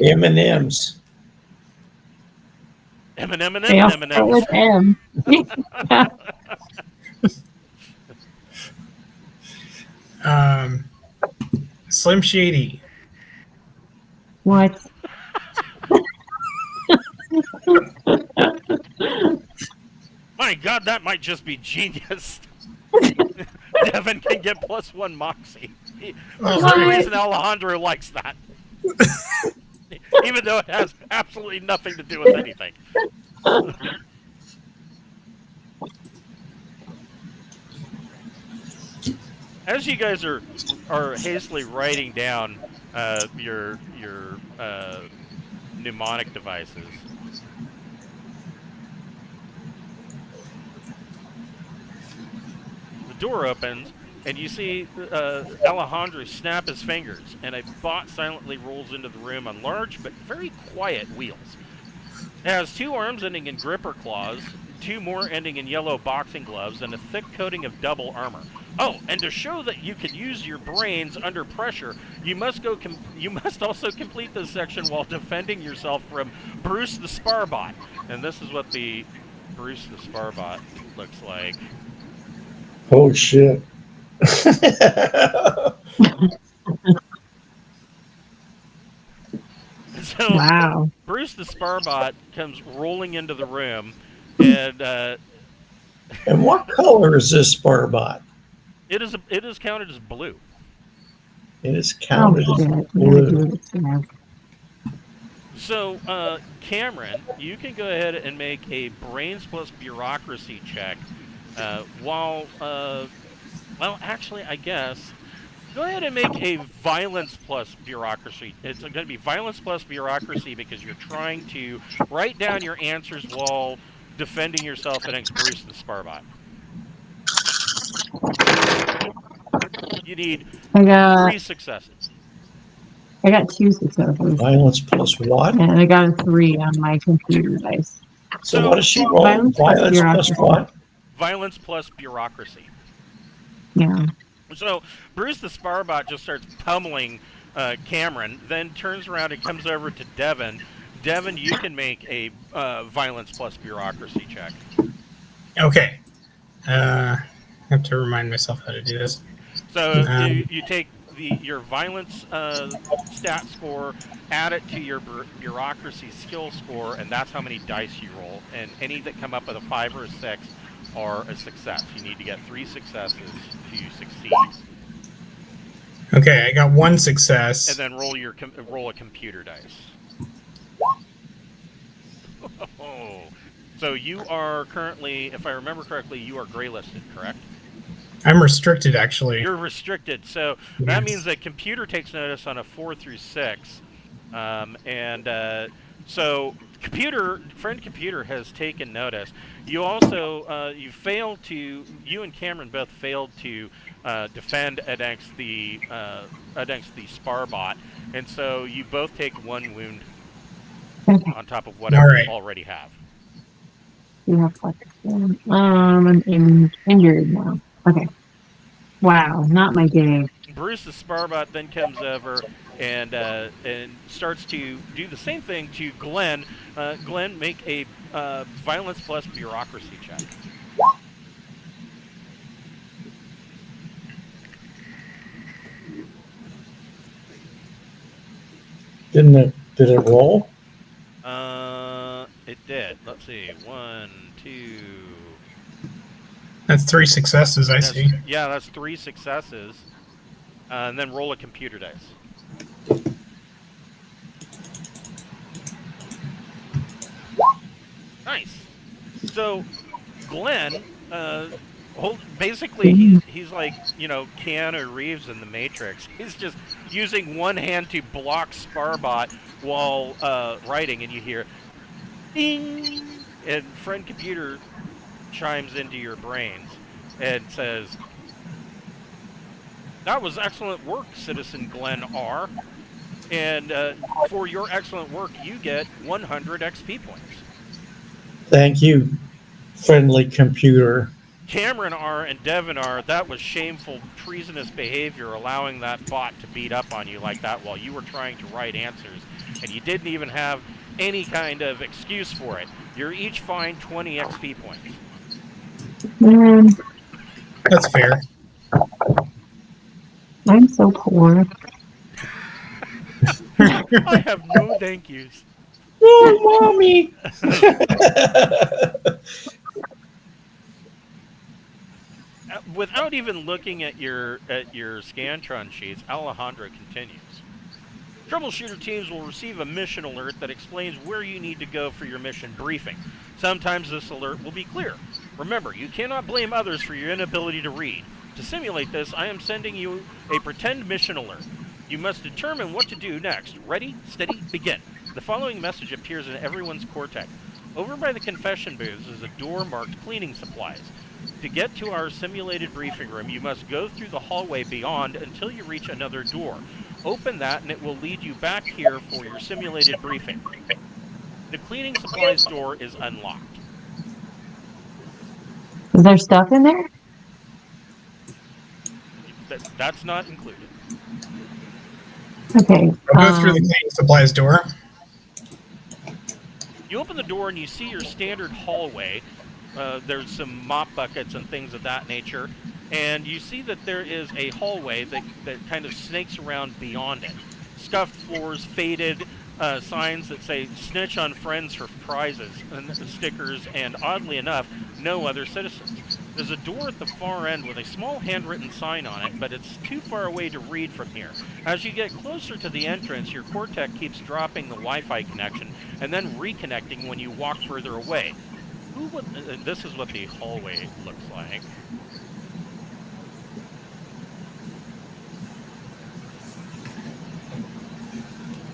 M&Ms.
They all start with M.
Slim Shady.
What?
My God, that might just be genius. Devin can get +1 Moxie. For some reason, Alejandro likes that. Even though it has absolutely nothing to do with anything. As you guys are hastily writing down your mnemonic devices, the door opens and you see Alejandro snap his fingers, and a bot silently rolls into the room on large but very quiet wheels. It has 2 arms ending in gripper claws, 2 more ending in yellow boxing gloves, and a thick coating of double armor. Oh, and to show that you can use your brains under pressure, you must also complete this section while defending yourself from Bruce the Sparbot. And this is what the Bruce the Sparbot looks like.
Oh shit.
So
Wow.
Bruce the Sparbot comes rolling into the room, and
And what color is this Sparbot?
it is counted as blue.
It is
Oh
counted
shit.
as
We gotta do
blue.
this now.
So, Cameron, you can go ahead and make a brains plus bureaucracy check. Well, actually, I guess go ahead and make a violence plus bureaucracy. It's going to be violence plus bureaucracy because you're trying to write down your answers while defending yourself against Bruce the Sparbot. You need
I got
3 successes.
2 successes.
Violence plus what?
And I got a 3 on my computer dice.
So what does she roll?
Violence plus
Violence plus
bureaucracy.
what?
Violence plus bureaucracy.
Yeah.
So Bruce the Sparbot just starts pummeling Cameron, then turns around and comes over to Devin. Devin, you can make a violence plus bureaucracy check.
Okay. I have to remind myself how to do this.
So you take your violence stat score, add it to your bureaucracy skill score, and that's how many dice you roll. And any that come up with a 5 or a 6 are a success. You need to get 3 successes to succeed.
Okay, I got 1 success.
And then roll a computer dice. Oh, so you are currently, if I remember correctly, you are gray listed, correct?
I'm restricted, actually.
You're restricted, so that means that computer takes notice on a 4 through 6, so friend computer has taken notice. You also you and Cameron both failed to defend against the Sparbot, and so you both take 1 wound on top of whatever you already have.
You have I'm injured now. Okay. Wow, not my day.
Bruce the Sparbot then comes over and starts to do the same thing to Glenn. Glenn, make a violence plus bureaucracy check.
Did it roll?
It did. Let's see. 1, 2.
That's 3 successes, I see.
Yeah, that's 3 successes. And then roll a computer dice. Nice. So, Glenn, basically, he's like, Keanu Reeves in The Matrix. He's just using one hand to block Sparbot while writing, and you hear, ding! And friend computer chimes into your brains and says, "That was excellent work, Citizen Glenn R. And for your excellent work, you get 100 XP points."
Thank you, friendly computer.
Cameron R. and Devin R., that was shameful, treasonous behavior, allowing that bot to beat up on you like that while you were trying to write answers, and you didn't even have any kind of excuse for it. You're each fined 20 XP points.
That's fair.
I'm so poor.
I have no thank yous.
Oh, mommy!
Without even looking at your Scantron sheets, Alejandro continues. Troubleshooter teams will receive a mission alert that explains where you need to go for your mission briefing. Sometimes this alert will be clear. Remember, you cannot blame others for your inability to read. To simulate this, I am sending you a pretend mission alert. You must determine what to do next. Ready, steady, begin. The following message appears in everyone's cortex. Over by the confession booths is a door marked cleaning supplies. To get to our simulated briefing room, you must go through the hallway beyond until you reach another door. Open that and it will lead you back here for your simulated briefing. The cleaning supplies door is unlocked.
Is there stuff in there?
That's not included.
Okay.
I'll go through the cleaning supplies door.
You open the door and you see your standard hallway. There's some mop buckets and things of that nature. And you see that there is a hallway that kind of snakes around beyond it. Scuffed floors, faded signs that say snitch on friends for prizes, and stickers, and oddly enough, no other citizens. There's a door at the far end with a small handwritten sign on it, but it's too far away to read from here. As you get closer to the entrance, your Cortec keeps dropping the Wi-Fi connection and then reconnecting when you walk further away. Who would? This is what the hallway looks like.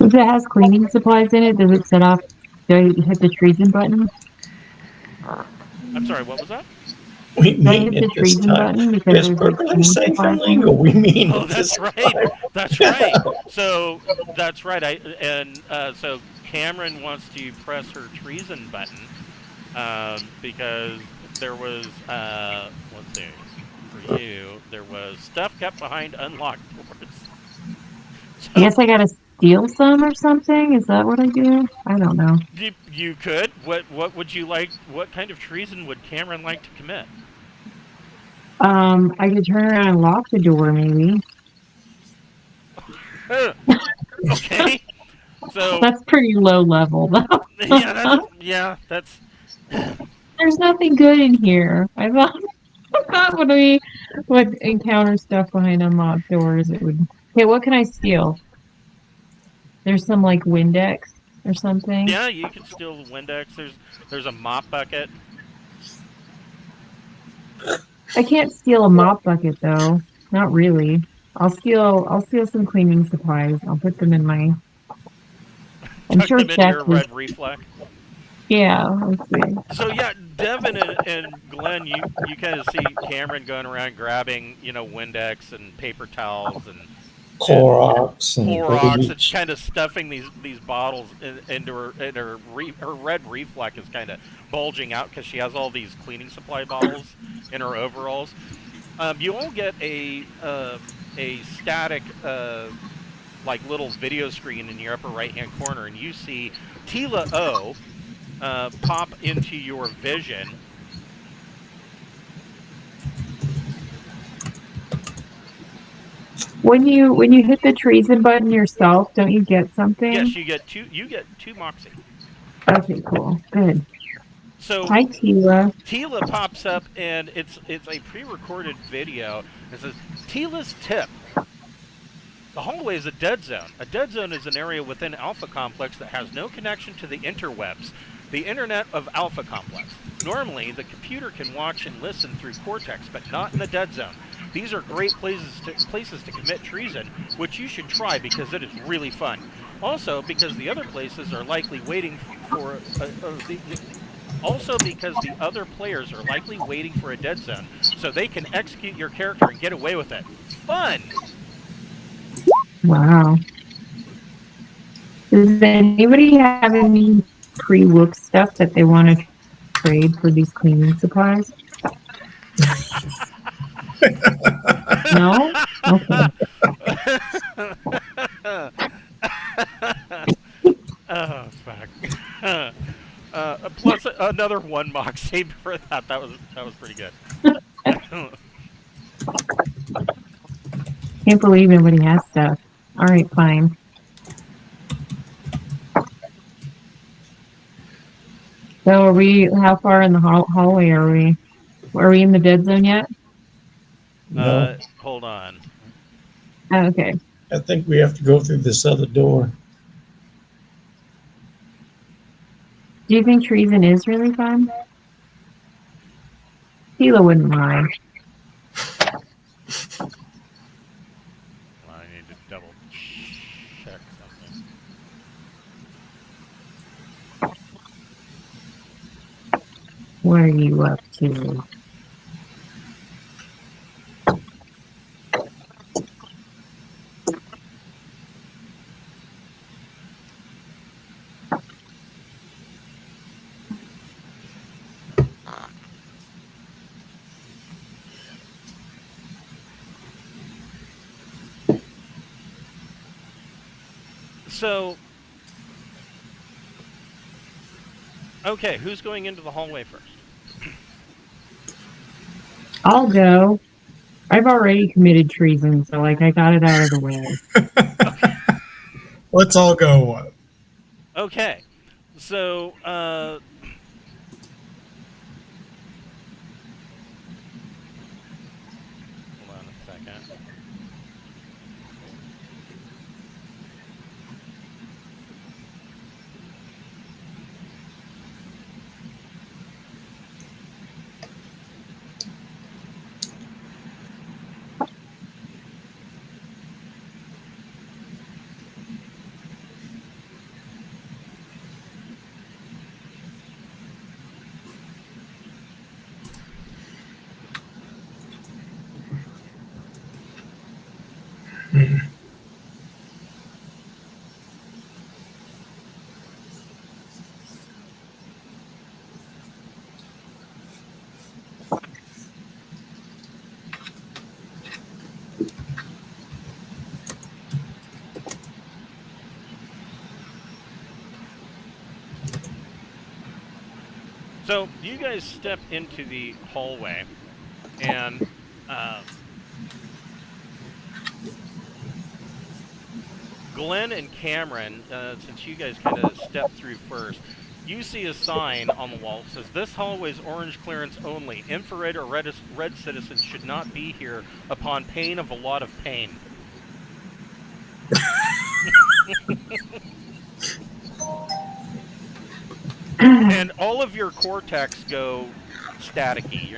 If it has cleaning supplies in it, does it set off? Do I hit the treason button?
I'm sorry, what was that?
We
Do I hit
mean
the
it this
treason
time.
button because
Is
there's like
burglary
cleaning
safe
supplies
and
in it?
legal? We mean
Oh,
it
that's
this
right.
time.
That's right. So that's right. So Cameron wants to press her treason button because there was let's see, for you there was stuff kept behind unlocked doors.
I
So
guess I gotta steal some or something. Is that what I do? I don't know.
you could. What would you like? What kind of treason would Cameron like to commit?
I could turn around and lock the door, maybe.
Okay. So
That's pretty low level, though.
that's
There's nothing good in here. I thought when we would encounter stuff behind unlocked doors, it would. Okay, what can I steal? There's some like Windex or something.
yeah. You can steal the Windex. There's a mop bucket.
I can't steal a mop bucket though. Not really. I'll steal some cleaning supplies. I'll put them in my. I'm
Tuck
sure
them into
Chef
your
is.
red reflex.
Yeah, let's see.
So yeah, Devin and Glenn, you kind of see Cameron going around grabbing, Windex and paper towels and
Clorox and
Clorox and
bleach.
kind of stuffing these bottles into her red reflex is kind of bulging out because she has all these cleaning supply bottles in her overalls. You all get a static like little video screen in your upper right hand corner, and you see Tila O pop into your vision.
When you hit the treason button yourself, don't you get something?
Yes, you get two. You get two moxie.
Okay, cool. Good.
So
Hi, Tila.
Tila pops up, and it's a pre-recorded video. It says Tila's tip. The hallway is a dead zone. A dead zone is an area within Alpha Complex that has no connection to the interwebs, the Internet of Alpha Complex. Normally, the computer can watch and listen through Cortex, but not in the dead zone. These are great places to commit treason, which you should try because it is really fun. Also, because the other places are likely waiting for also because the other players are likely waiting for a dead zone, so they can execute your character and get away with it. Fun!
Wow. Does anybody have any pre-look stuff that they want to trade for these cleaning supplies? No? Okay.
Oh, fuck. Plus another one moxie for that. That was pretty good.
Can't believe nobody has stuff. All right, fine. So how far in the hallway are we? Are we in the dead zone yet?
No,
Hold on.
Oh, okay.
I think we have to go through this other door.
Do you think treason is really fun? Tila wouldn't mind.
I need to double check something.
What are you up to?
So, okay, who's going into the hallway first?
I'll go. I've already committed treason, so like I got it out of the way.
Let's all go.
Okay, so hold on a second. So you guys step into the hallway, and Glenn and Cameron, since you guys kind of stepped through first, you see a sign on the wall that says, "This hallway is orange clearance only. Infrared or red citizens should not be here upon pain of a lot of pain." And all of your cortex go staticky.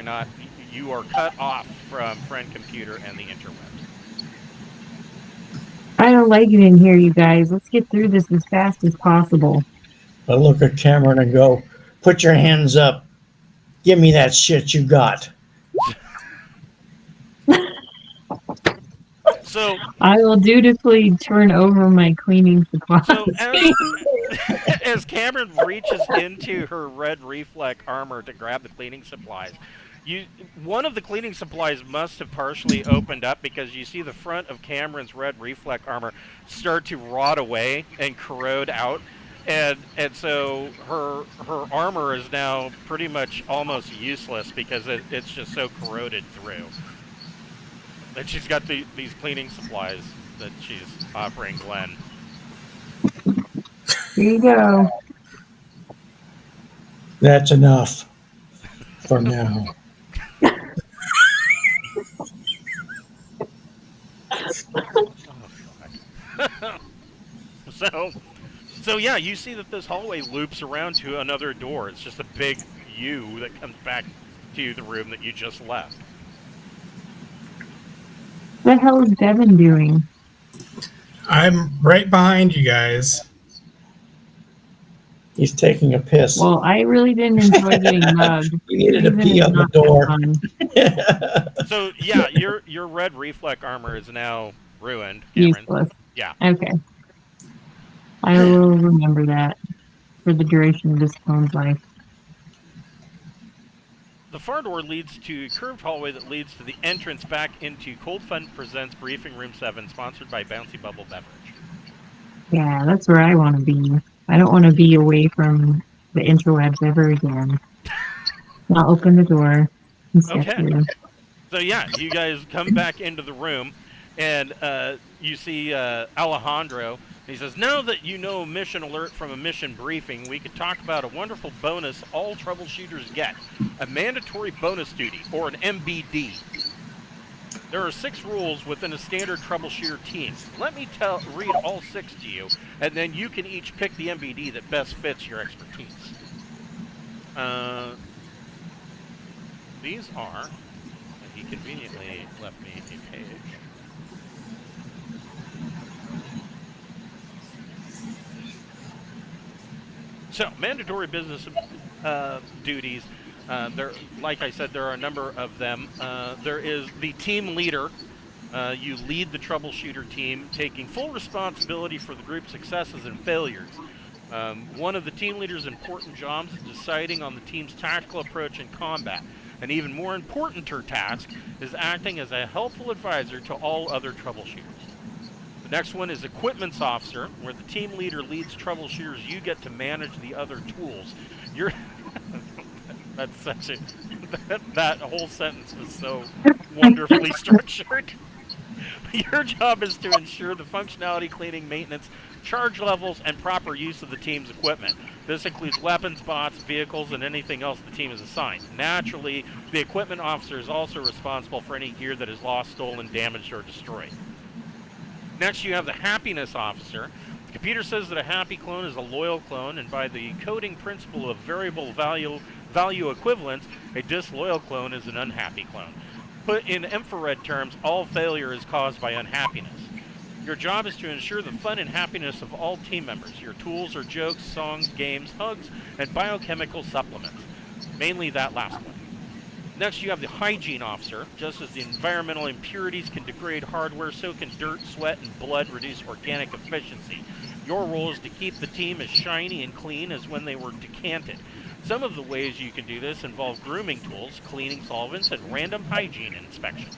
You are cut off from friend computer and the interwebs.
I don't like it in here, you guys. Let's get through this as fast as possible.
I look at Cameron and go, put your hands up. Give me that shit you got.
So,
I will dutifully turn over my cleaning supplies.
so as Cameron reaches into her red reflect armor to grab the cleaning supplies, one of the cleaning supplies must have partially opened up because you see the front of Cameron's red reflect armor start to rot away and corrode out. And so her armor is now pretty much almost useless because it's just so corroded through. And she's got these cleaning supplies that she's offering Glenn.
Here you go.
That's enough for now.
Oh, fuck. So yeah, you see that this hallway loops around to another door. It's just a big U that comes back to the room that you just left.
What the hell is Devin doing?
I'm right behind you guys.
He's taking a piss.
Well, I really didn't enjoy getting mugged.
He needed to
Treason
pee
is
on the
not that
door.
fun.
So yeah, your red reflect armor is now ruined, Cameron.
Useless.
Yeah.
Okay. I will remember that for the duration of this phone's life.
The far door leads to a curved hallway that leads to the entrance back into Cold Fun Presents Briefing Room 7, sponsored by Bouncy Bubble Beverage.
Yeah, that's where I want to be. I don't want to be away from the interwebs ever again. I'll open the door and step
Okay.
through.
So yeah, you guys come back into the room, and you see Alejandro. He says, "Now that you know mission alert from a mission briefing, we could talk about a wonderful bonus all troubleshooters get, a mandatory bonus duty, or an MBD. There are 6 rules within a standard troubleshooter team. Let me read all 6 to you, and then you can each pick the MBD that best fits your expertise. These are, he conveniently left me a page. So, mandatory business duties. There, like I said, there are a number of them. There is the team leader. You lead the troubleshooter team, taking full responsibility for the group's successes and failures. One of the team leader's important jobs is deciding on the team's tactical approach in combat. An even more important task is acting as a helpful advisor to all other troubleshooters. The next one is Equipment's Officer, where the team leader leads troubleshooters. You get to manage the other tools. You're that's such a that whole sentence was so wonderfully structured. Your job is to ensure the functionality, cleaning, maintenance, charge levels, and proper use of the team's equipment. This includes weapons, bots, vehicles, and anything else the team is assigned. Naturally, the equipment officer is also responsible for any gear that is lost, stolen, damaged, or destroyed. Next, you have the happiness officer. The computer says that a happy clone is a loyal clone, and by the coding principle of variable value equivalence, a disloyal clone is an unhappy clone. Put in infrared terms, all failure is caused by unhappiness. Your job is to ensure the fun and happiness of all team members. Your tools are jokes, songs, games, hugs, and biochemical supplements. Mainly that last one. Next, you have the hygiene officer. Just as the environmental impurities can degrade hardware, so can dirt, sweat, and blood reduce organic efficiency. Your role is to keep the team as shiny and clean as when they were decanted. Some of the ways you can do this involve grooming tools, cleaning solvents, and random hygiene inspections.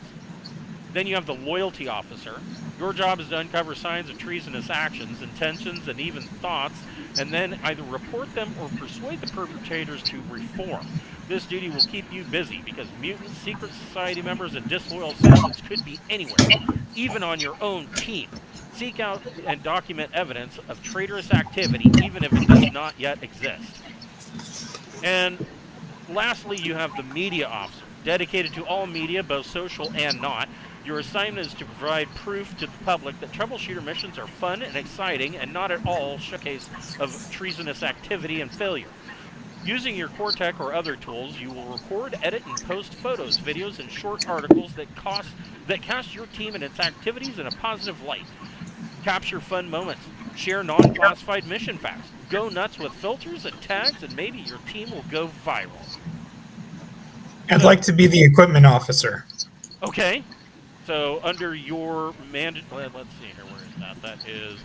Then you have the loyalty officer. Your job is to uncover signs of treasonous actions, intentions, and even thoughts, and then either report them or persuade the perpetrators to reform. This duty will keep you busy because mutants, secret society members, and disloyal citizens could be anywhere, even on your own team. Seek out and document evidence of traitorous activity, even if it does not yet exist. And lastly, you have the media officer, dedicated to all media, both social and not. Your assignment is to provide proof to the public that troubleshooter missions are fun and exciting and not at all showcase of treasonous activity and failure. Using your Cortec or other tools, you will record, edit, and post photos, videos, and short articles that cast your team and its activities in a positive light. Capture fun moments. Share non-classified mission facts. Go nuts with filters and tags, and maybe your team will go viral.
I'd like to be the equipment officer.
Okay. So under your let's see here. Where is that? That is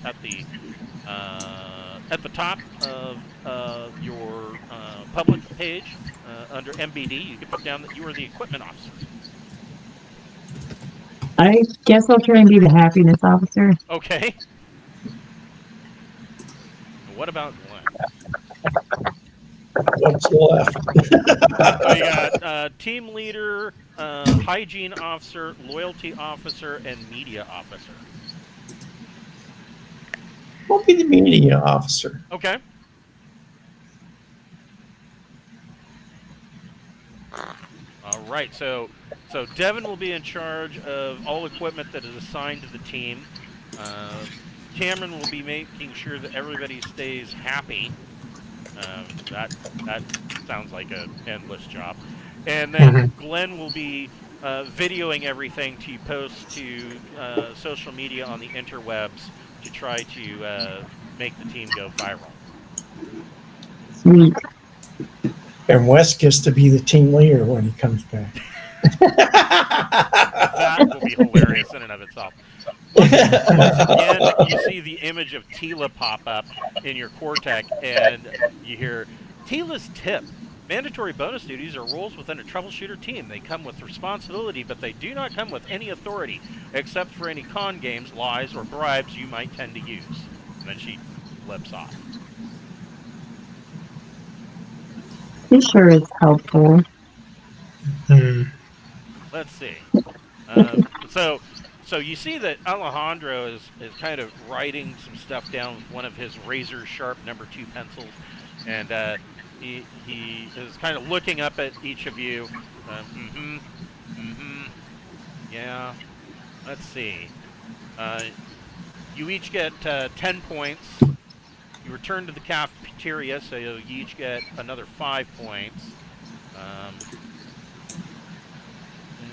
at the top of your public page under MBD. You can put down that you are the equipment officer.
I guess I'll try and be the happiness officer.
Okay. What about Glenn?
What's left?
So you got team leader, hygiene officer, loyalty officer, and media officer.
We'll be the media officer.
Okay. All right. So Devin will be in charge of all equipment that is assigned to the team. Cameron will be making sure that everybody stays happy. That sounds like an endless job. And then Glenn will be videoing everything to post to social media on the interwebs to try to make the team go viral.
Sweet.
And Wes gets to be the team leader when he comes back.
That will be hilarious in and of itself. Once again, you see the image of Tila pop up in your Cortec, and you hear, Tila's tip. Mandatory bonus duties are roles within a troubleshooter team. They come with responsibility, but they do not come with any authority, except for any con games, lies, or bribes you might tend to use. And then she flips off.
I'm sure it's helpful.
Let's see. So you see that Alejandro is kind of writing some stuff down with one of his razor sharp number 2 pencils, and he is kind of looking up at each of you. Yeah. Let's see. You each get 10 points. You return to the cafeteria, so you each get another 5 points.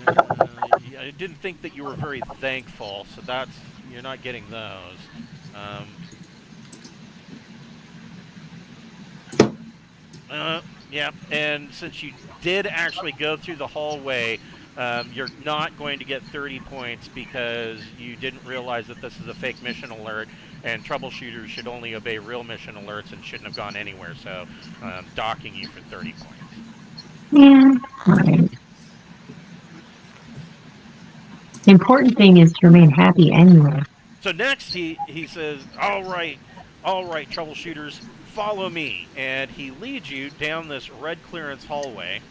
I didn't think that you were very thankful, so you're not getting those. Yeah, and since you did actually go through the hallway, you're not going to get 30 points because you didn't realize that this is a fake mission alert, and troubleshooters should only obey real mission alerts and shouldn't have gone anywhere, so docking you for 30 points.
Yeah. Right. The important thing is to remain happy anyway.
So next he says, all right, troubleshooters, follow me. And he leads you down this red clearance hallway.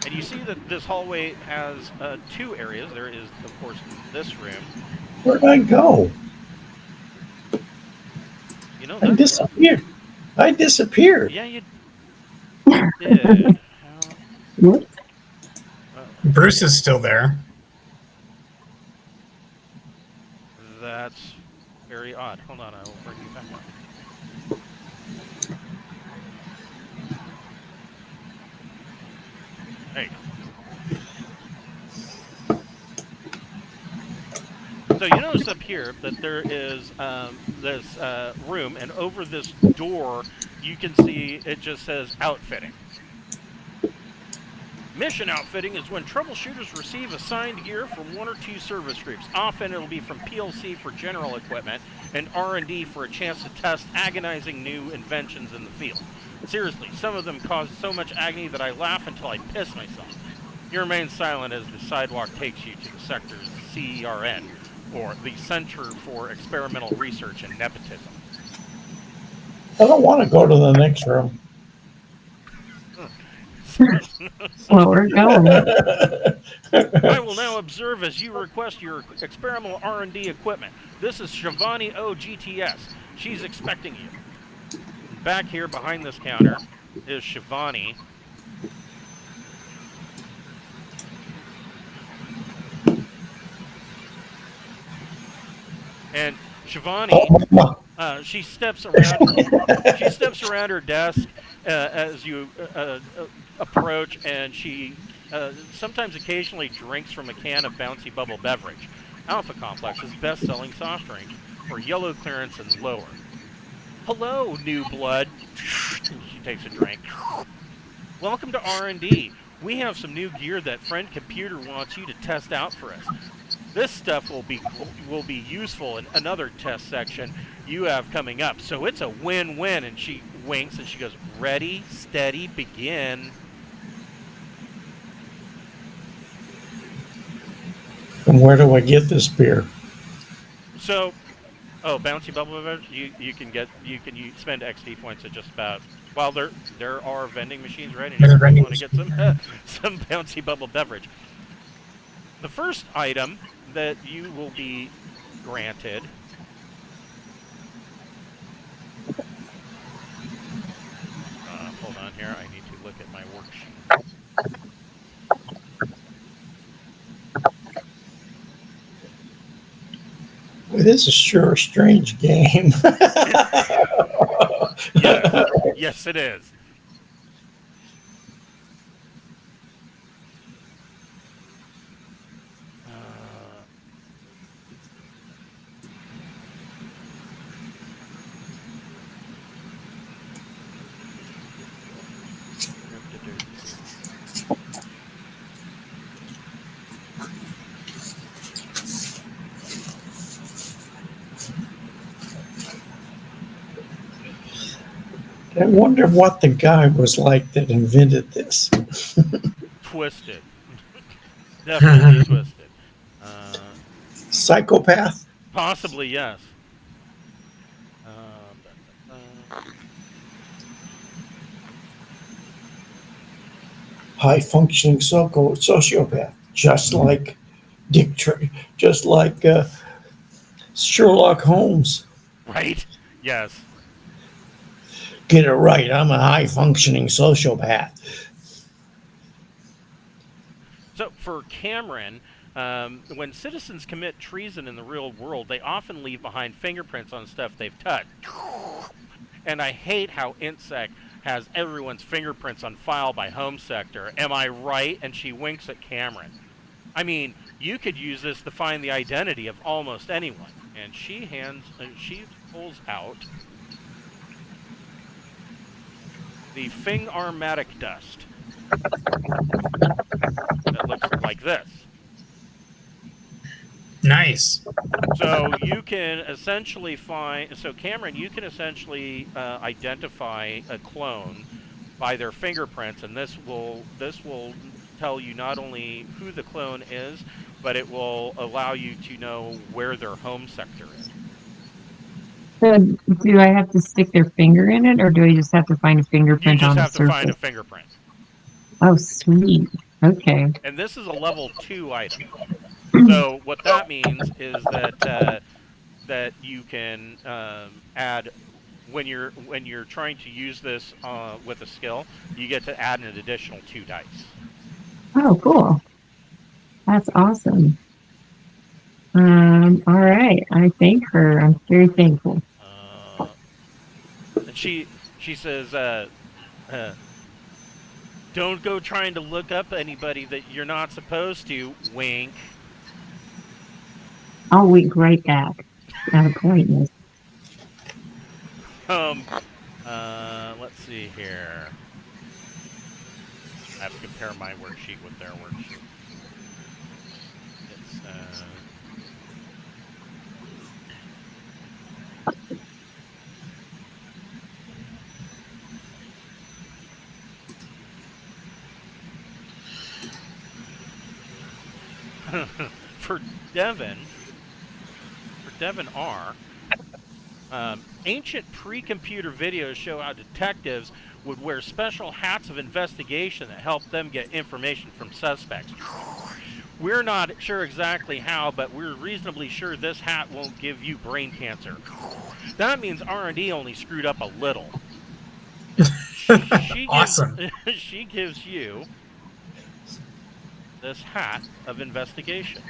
And you see that this hallway has two areas. There is, of course, this room.
Where'd I go?
You know,
I
that,
disappeared. I disappeared.
yeah, you did. How,
What?
Bruce is still there.
that's very odd. Hold on, I will bring you back up. There you go. So you notice up here that there is this room, and over this door, you can see it just says outfitting. Mission outfitting is when troubleshooters receive assigned gear from one or two service groups. Often it'll be from PLC for general equipment and R&D for a chance to test agonizing new inventions in the field. Seriously, some of them cause so much agony that I laugh until I piss myself. You remain silent as the sidewalk takes you to the sector's CERN, or the Center for Experimental Research and Nepotism.
I don't want to go to the next room.
Well, we're going.
I will now observe as you request your experimental R&D equipment. This is Shivani O GTS. She's expecting you. Back here behind this counter is Shivani. And Shivani, she steps around. She steps around her desk as you approach, and she sometimes occasionally drinks from a can of Bouncy Bubble beverage. Alpha Complex's best-selling soft drink for yellow clearance and lower. Hello, new blood. She takes a drink. Welcome to R&D. We have some new gear that Friend Computer wants you to test out for us. This stuff will be useful in another test section you have coming up. So it's a win-win. And she winks and she goes, ready, steady, begin.
And where do I get this beer?
So, Bouncy Bubble beverage, you can spend XP points at just about. Well, there are vending machines right in here. If you want to get some Bouncy Bubble beverage. The first item that you will be granted hold on here, I need to look at my worksheet.
This is sure a strange game.
Yes, it is.
I wonder what the guy was like that invented this.
Twisted. Definitely twisted.
Psychopath?
Possibly, yes.
High functioning sociopath, just like just like Sherlock Holmes.
Right? Yes.
Get it right. I'm a high functioning sociopath.
So for Cameron, when citizens commit treason in the real world, they often leave behind fingerprints on stuff they've touched. And I hate how IntSec has everyone's fingerprints on file by home sector. Am I right? And she winks at Cameron. I mean, you could use this to find the identity of almost anyone. And she pulls out the Fing-Armatic dust. That looks like this.
Nice.
So you can essentially Cameron, you can essentially identify a clone by their fingerprints, and this will tell you not only who the clone is, but it will allow you to know where their home sector is.
So do I have to stick their finger in it, or do I just have to find a
You
fingerprint
just
on a
have to find a
surface?
fingerprint.
Oh, sweet. Okay.
And this is a level 2 item. So what that means is that that you can add when you're trying to use this with a skill, you get to add an additional 2 dice.
Oh, cool. That's awesome. All right. I thank her. I'm very thankful.
And she says, "Don't go trying to look up anybody that you're not supposed to." Wink.
I'll wink right back. Out of politeness.
Let's see here. I have to compare my worksheet with their worksheet. It's for Devin R. Ancient pre-computer videos show how detectives would wear special hats of investigation that help them get information from suspects. We're not sure exactly how, but we're reasonably sure this hat won't give you brain cancer. That means R&D only screwed up a little.
Awesome.
She gives you this hat of investigation,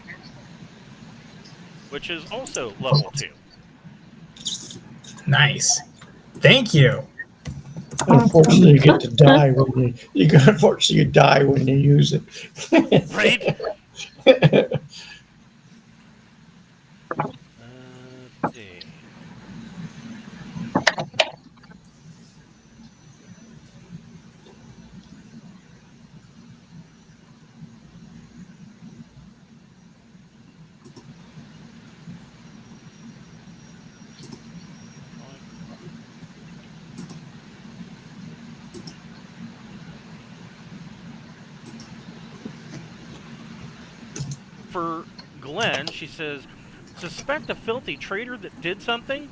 which is also level 2.
Nice. Thank you.
Unfortunately, you get to die when you die when you use it.
Right? Let's see. For Glenn, she says, "Suspect a filthy traitor that did something?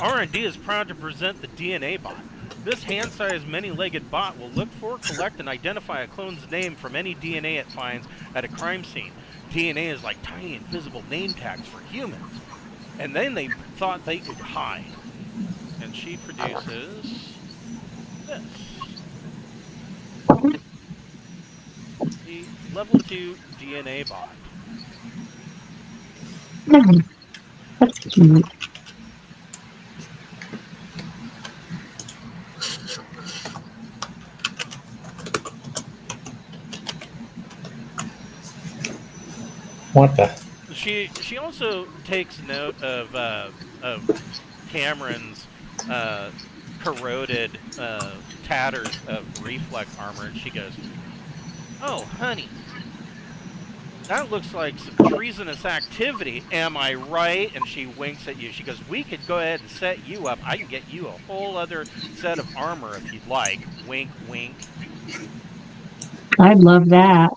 R&D is proud to present the DNA bot. This hand-sized, many-legged bot will look for, collect, and identify a clone's name from any DNA it finds at a crime scene. DNA is like tiny, invisible name tags for humans. And then they thought they could hide." And she produces this. The level 2 DNA bot.
That's cute.
What the?
She also takes note of Cameron's corroded tatters of reflex armor, and she goes, "Oh, honey, that looks like some treasonous activity. Am I right?" And she winks at you. She goes, "We could go ahead and set you up. I can get you a whole other set of armor if you'd like." Wink, wink.
I'd love that.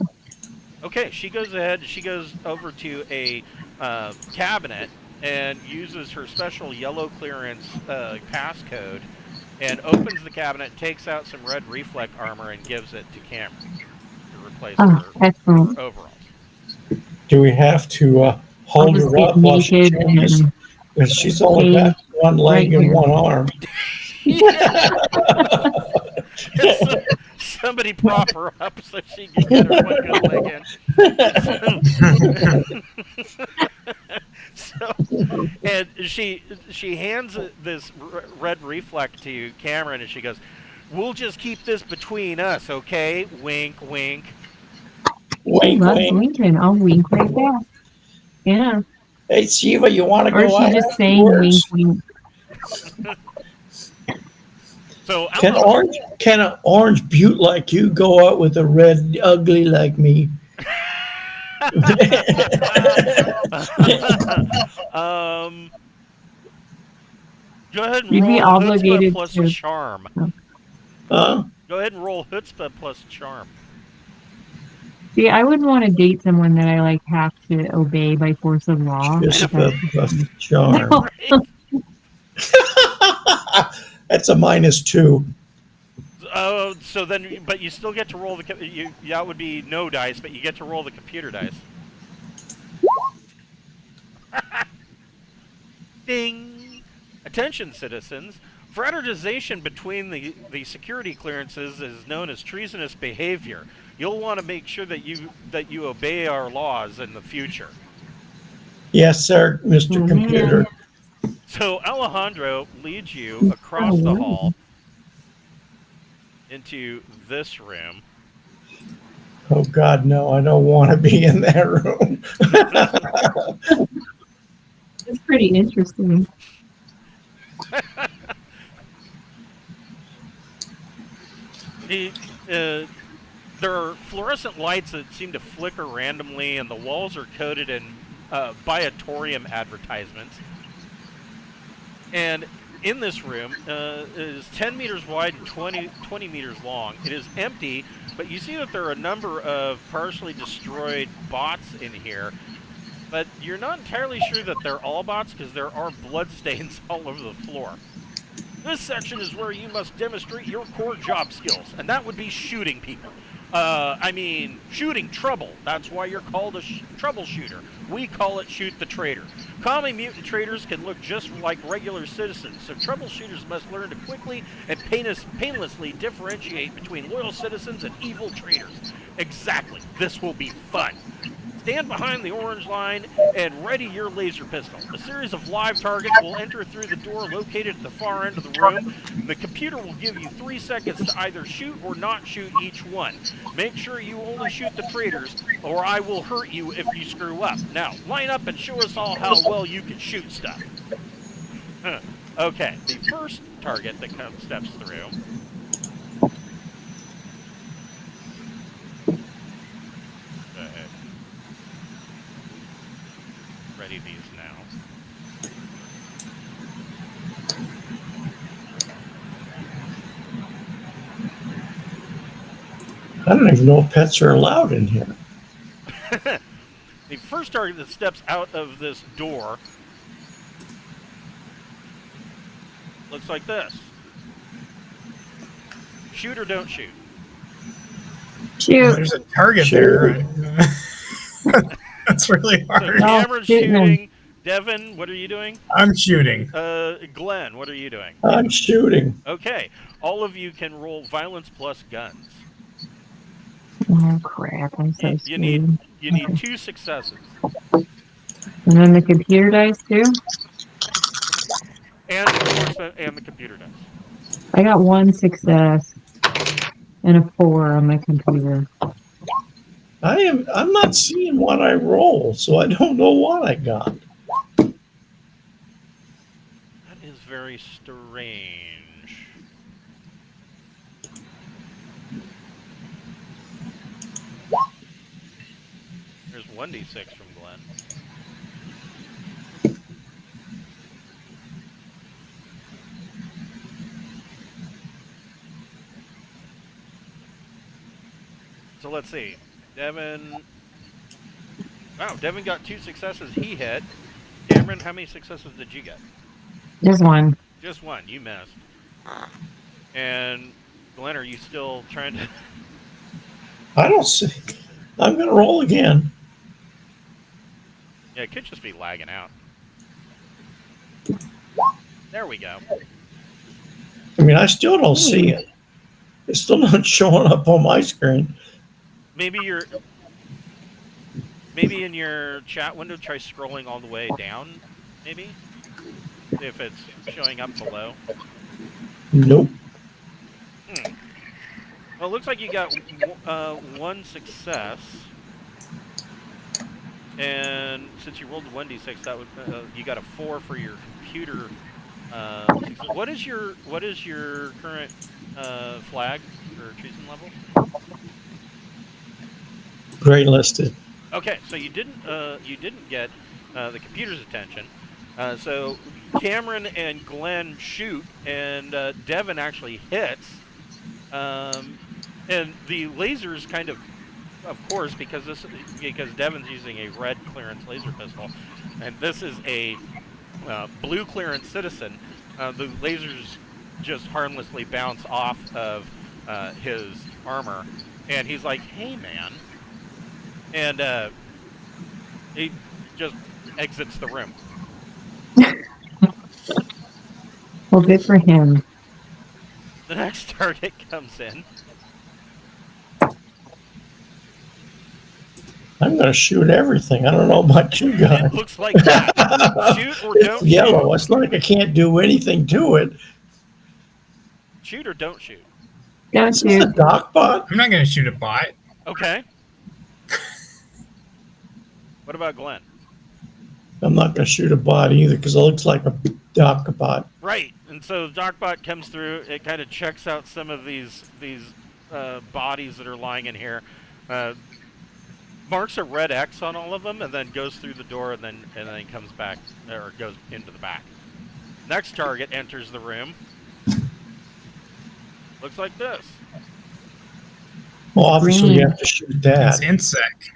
Okay, she goes ahead. She goes over to a cabinet and uses her special yellow clearance passcode and opens the cabinet, takes out some red reflect armor, and gives it to Cameron to replace
Oh, excellent.
her overalls.
Do we have to
I'll
hold
just
her
get
up while she
naked
changes?
and
Because she's only
stay
got one leg
right
and
here.
one arm.
Somebody prop her up so she can get her one good leg in. So, and she hands this red reflect to Cameron, and she goes, "We'll just keep this between us, okay?" Wink, wink.
She
Wink,
loves
wink.
winking. I'll wink right back. Yeah.
Hey, Shiva, you want to
Or is
go
she
out
just saying wink,
afterwards?
wink?
So I
Can
want
an orange butte like you go out with a red ugly like me?
Go ahead and
You'd be
roll chutzpah
obligated
plus
to.
charm.
Huh?
Go ahead and roll chutzpah plus charm.
See, I wouldn't want to date someone that I like have to obey by force of law.
Just
That's
the charm.
no.
Right?
That's a -2.
So then, but you still get to roll that would be no dice, but you get to roll the computer dice. Ding! Attention, citizens. Fraternization between the security clearances is known as treasonous behavior. You'll want to make sure that you obey our laws in the future.
Yes, sir, Mr.
Oh,
Computer.
So Alejandro leads you
man.
across the hall into this room.
Oh, God, no, I don't want to be in that room.
It's pretty interesting.
There are fluorescent lights that seem to flicker randomly, and the walls are coated in Viatorium advertisements. And in this room, it is 10 meters wide and 20 meters long. It is empty, but you see that there are a number of partially destroyed bots in here. But you're not entirely sure that they're all bots because there are bloodstains all over the floor. This section is where you must demonstrate your core job skills, and that would be shooting people. Shooting trouble. That's why you're called a troubleshooter. We call it shoot the traitor. Common mutant traitors can look just like regular citizens, so troubleshooters must learn to quickly and painlessly differentiate between loyal citizens and evil traitors. Exactly. This will be fun. Stand behind the orange line and ready your laser pistol. A series of live targets will enter through the door located at the far end of the room. The computer will give you 3 seconds to either shoot or not shoot each one. Make sure you only shoot the traitors, or I will hurt you if you screw up. Now, line up and show us all how well you can shoot stuff. Okay, the first target that steps through. Ready these now.
I don't even know if pets are allowed in here.
The first target that steps out of this door looks like this. Shoot or don't shoot.
Shoot.
There's a target
Shoot.
there. That's really
So
hard.
Cameron's
shooting him.
shooting. Devin, what are you doing?
I'm shooting.
Glenn, what are you doing?
I'm shooting.
Okay, all of you can roll violence plus guns.
Oh crap! I'm so
You
scared.
need 2 successes.
And then the computer dice too.
And of course, and the computer dice.
I got 1 success and a 4 on my computer.
I'm not seeing what I roll, so I don't know what I got.
That is very strange. There's 1d6 from Glenn. So let's see. Devin. Wow, Devin got 2 successes. He hit. Cameron, how many successes did you get?
Just 1.
Just 1. You missed. And Glenn, are you still trying to?
I don't see. I'm going to roll again.
Yeah, it could just be lagging out. There we go.
I mean, I still don't see it. It's still not showing up on my screen.
Maybe in your chat window, try scrolling all the way down. Maybe see if it's showing up below.
Nope.
Well, it looks like you got 1 success, and since you rolled the 1d6, that would you got a 4 for your computer. What is your current flag or treason level?
Gray listed.
Okay, so you didn't get the computer's attention. So Cameron and Glenn shoot, and Devin actually hits. And the lasers kind of of course, because Devin's using a red clearance laser pistol, and this is a blue clearance citizen, the lasers just harmlessly bounce off of his armor, and he's like, "Hey, man," and he just exits the room.
Well, good for him.
The next target comes in.
I'm going to shoot everything. I don't know about you
It
guys.
looks like that. Shoot or
It's
don't
yellow.
shoot.
It's like I can't do anything to it.
Shoot or don't shoot.
Don't
Is this a
shoot.
dock bot?
I'm not going to shoot a bot.
Okay. What about Glenn?
I'm not going to shoot a bot either because it looks like a dock bot.
Right, and so DocBot comes through. It kind of checks out some of these bodies that are lying in here, marks a red X on all of them, and then goes through the door, and then comes back or goes into the back. Next target enters the room. Looks like this.
Well, obviously you
Green.
have to shoot that.
It's insect.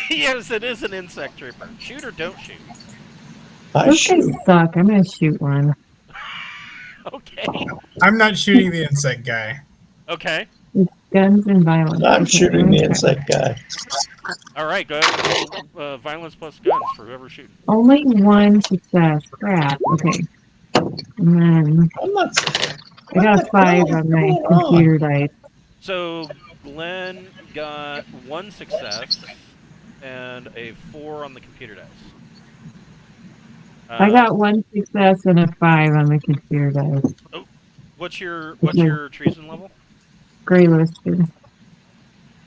Yes, it is an insect trooper. Shoot or don't shoot.
I
Those
shoot.
guys suck. I'm gonna shoot one.
Okay.
I'm not shooting the insect guy.
Okay.
It's guns and violence.
I'm
Okay,
shooting the
okay.
insect guy.
All right. Go ahead. Roll, violence plus guns for whoever's shooting.
Only one success. Crap. Okay. And then
I'm not.
I got a
What the
5
hell is
on my
going on?
computer dice.
So Glenn got 1 success and a 4 on the computer dice.
I got 1 success and a 5 on the computer dice.
What's your
Okay.
treason level?
Gray listed.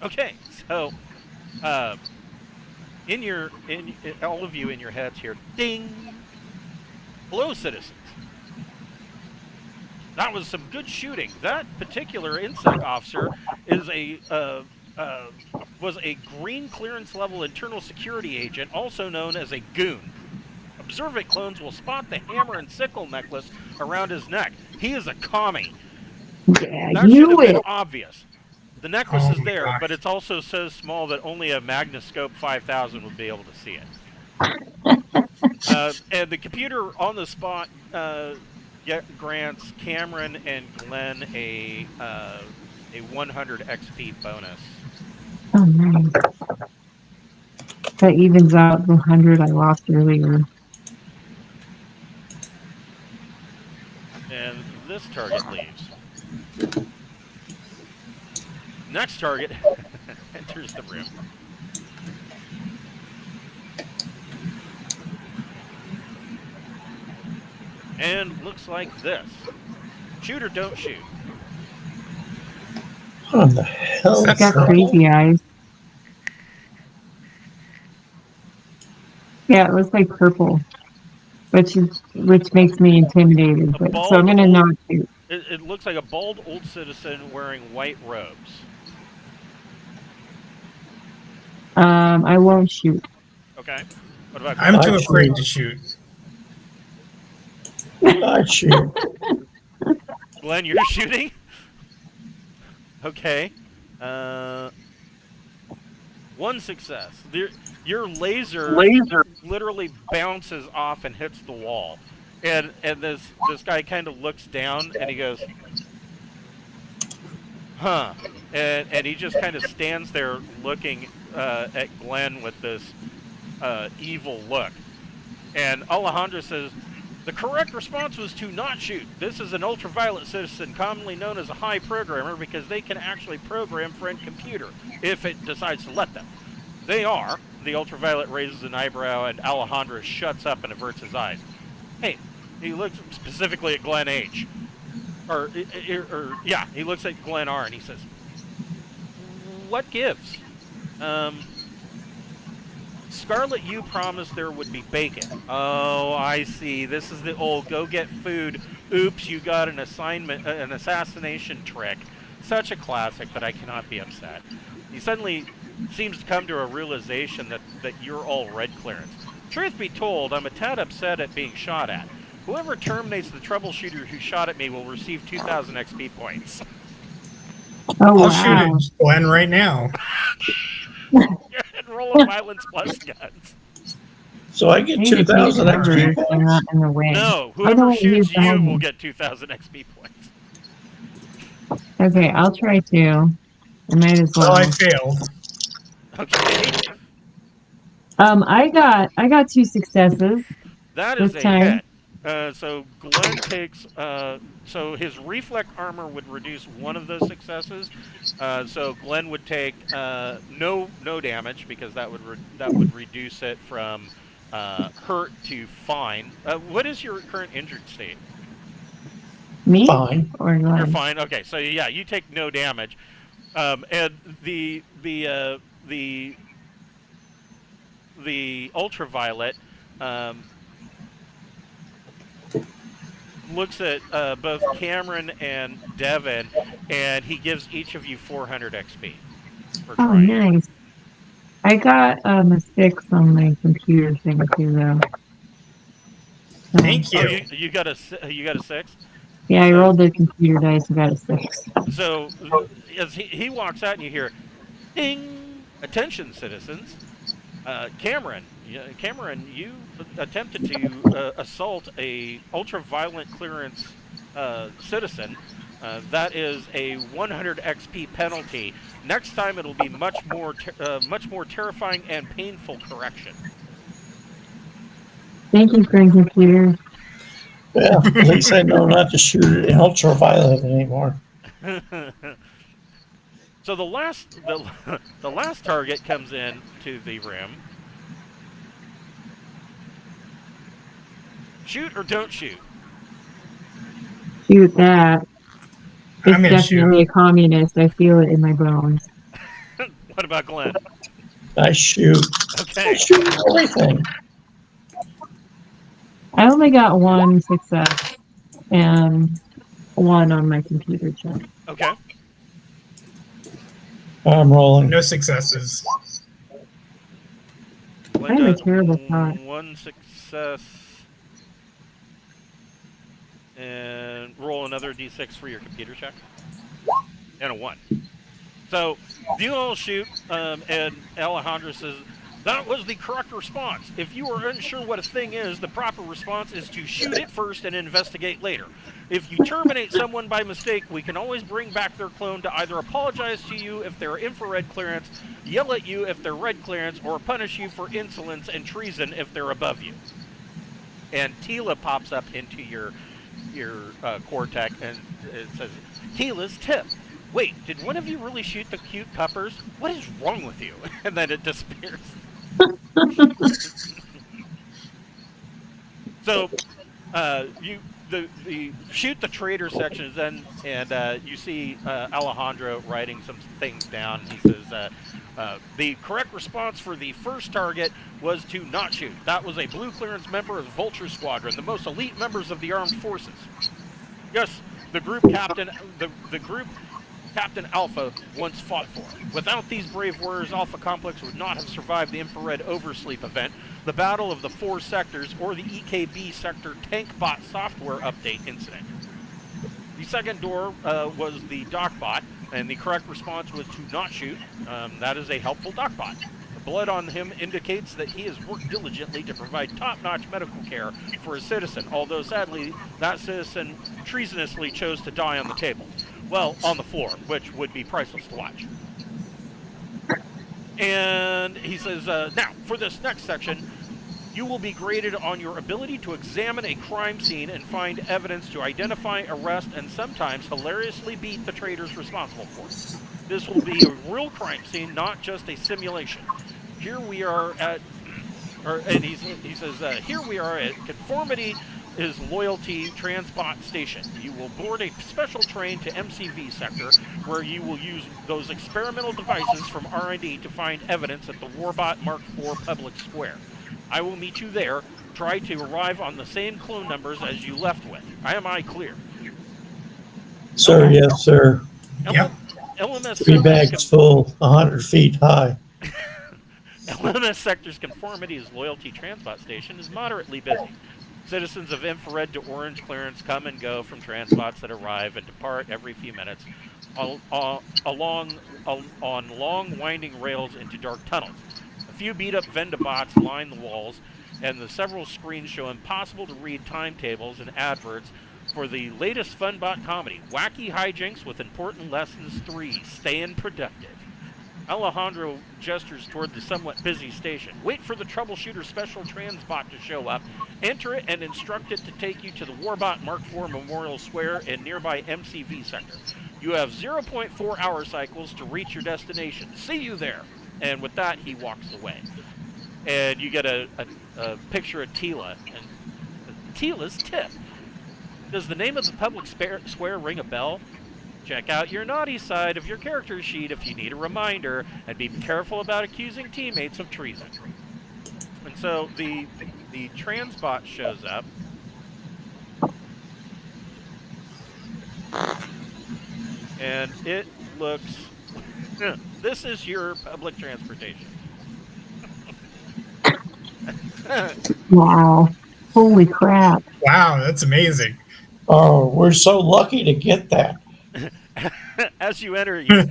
Okay, so in all of you in your heads here, ding. Hello, citizens. That was some good shooting. That particular insect officer is was a green clearance level internal security agent, also known as a goon. Observant clones will spot the hammer and sickle necklace around his neck. He is a commie.
Yeah,
That should
you
have been
it.
obvious. The necklace
Oh
is
my
there,
gosh.
but it's also so small that only a Magnoscope 5000 would be able to see it. And the computer on the spot grants Cameron and Glenn a 100 XP bonus.
Oh, nice. That evens out the 100 I lost earlier.
And this target leaves. Next target enters the room. And looks like this. Shoot or don't shoot.
What in the hell?
That's
Got
purple?
crazy eyes. Yeah, it looks like purple, which makes me intimidated. But so I'm gonna not shoot.
It looks like a bald old citizen wearing white robes.
I won't shoot.
Okay. What about
I'm
Glenn?
too
I
afraid
shoot.
to shoot.
I shoot.
Glenn, you're shooting? Okay. 1 success. Your laser literally bounces off and hits the wall. And this guy kind of looks down and he goes, huh. And he just kind of stands there looking at Glenn with this evil look. And Alejandra says, the correct response was to not shoot. This is an ultraviolet citizen, commonly known as a high programmer, because they can actually program friend computer if it decides to let them. They are. The ultraviolet raises an eyebrow, and Alejandra shuts up and averts his eyes. Hey, he looks specifically at Glenn H. Yeah, he looks at Glenn R, and he says, what gives? Scarlet, you promised there would be bacon. Oh, I see. This is the old go get food. Oops, you got an assignment, an assassination trick. Such a classic, but I cannot be upset. He suddenly seems to come to a realization that you're all red clearance. Truth be told, I'm a tad upset at being shot at. Whoever terminates the troubleshooter who shot at me will receive 2,000 XP points.
Oh,
I'll shoot
wow.
it, Glenn, right now.
You're rolling violence plus guns.
So I
I
get
need to change
2,000
numbers
XP
so I'm not
points?
in the way.
No,
Oh,
whoever
no, he's
shoots you
behind
will
me.
get 2,000 XP points.
Okay, I'll try to. I might as
Well, I
well.
failed.
Okay,
I got 2 successes
that
this
is a
time.
hit. So Glenn takes. So his reflect armor would reduce one of those successes. So Glenn would take no damage because that would reduce it from hurt to fine. What is your current injured state?
Me
Fine.
or
You're
Glenn?
fine. Okay, so yeah, you take no damage. And the ultraviolet um, looks at both Cameron and Devin, and he gives each of you 400 XP for
Oh,
trying.
nice. I got a 6 on my computer thing too, though. So,
Thank
Oh,
you.
you got a 6.
yeah, I
So
rolled the computer dice and got a 6.
so as he walks out, and you hear, "Ding! Attention, citizens! Cameron, you attempted to assault a ultraviolet clearance citizen. That is a 100 XP penalty. Next time, it'll be much more terrifying and painful correction."
Thank you, friend computer.
Well, at least I know not to shoot it in ultraviolet anymore.
So the last target comes in to the room. Shoot or don't shoot.
Shoot that. It's
I'm gonna shoot.
definitely a communist. I feel it in my bones.
What about Glenn?
I shoot. I
Okay.
shoot everything.
I only got 1 success and 1 on my computer check.
Okay.
I'm rolling.
No successes.
Glenn
I'm a
does
terrible shot.
1 success. And roll another d6 for your computer check. And a 1. So you all shoot, and Alejandro says, "That was the correct response. If you are unsure what a thing is, the proper response is to shoot it first and investigate later. If you terminate someone by mistake, we can always bring back their clone to either apologize to you if they're infrared clearance, yell at you if they're red clearance, or punish you for insolence and treason if they're above you." And Tila pops up into your Cortec, and it says, "Tila's tip. Wait, did one of you really shoot the cute puppers? What is wrong with you?" And then it disappears. So, the shoot the traitor section is then, and you see Alejandro writing some things down. He says, "The correct response for the first target was to not shoot. That was a blue clearance member of Vulture Squadron, the most elite members of the armed forces. Yes, the group captain Alpha once fought for. Without these brave warriors, Alpha Complex would not have survived the infrared oversleep event, the Battle of the Four Sectors, or the EKB Sector tank bot software update incident. The second door was the DocBot, and the correct response was to not shoot. That is a helpful DocBot. The blood on him indicates that he has worked diligently to provide top-notch medical care for a citizen, although sadly that citizen treasonously chose to die on the table. Well, on the floor, which would be priceless to watch." And he says, "Now, for this next section, you will be graded on your ability to examine a crime scene and find evidence to identify, arrest, and sometimes hilariously beat the traitors responsible for it. This will be a real crime scene, not just a simulation. Here we are at," and he says, "Here we are at Conformity is Loyalty Transbot Station. You will board a special train to MCV Sector, where you will use those experimental devices from R&D to find evidence at the Warbot Mark IV Public Square. I will meet you there. Try to arrive on the same clone numbers as you left with. Am I clear?"
Sir, yes, sir.
Yep.
LMS
3
sectors
bags full, 100 feet high.
LMS Sector's Conformity's Loyalty Transbot Station is moderately busy. Citizens of infrared to orange clearance come and go from transpots that arrive and depart every few minutes on long winding rails into dark tunnels. A few beat-up Vendabots line the walls, and the several screens show impossible to read timetables and adverts for the latest Funbot comedy, Wacky Hijinks with Important Lessons 3, Staying Productive. Alejandro gestures toward the somewhat busy station. Wait for the Troubleshooter special transbot to show up. Enter it and instruct it to take you to the Warbot Mark IV Memorial Square and nearby MCV sector. You have 0.4 hour cycles to reach your destination. See you there. And with that, he walks away. And you get a picture of Tila. And Tila's tip. Does the name of the public square ring a bell? Check out your naughty side of your character sheet if you need a reminder, and be careful about accusing teammates of treason. And so the transbot shows up. And it looks... This is your public transportation.
Wow. Holy crap.
Wow, that's amazing.
Oh, we're so lucky to get that.
As you enter, you...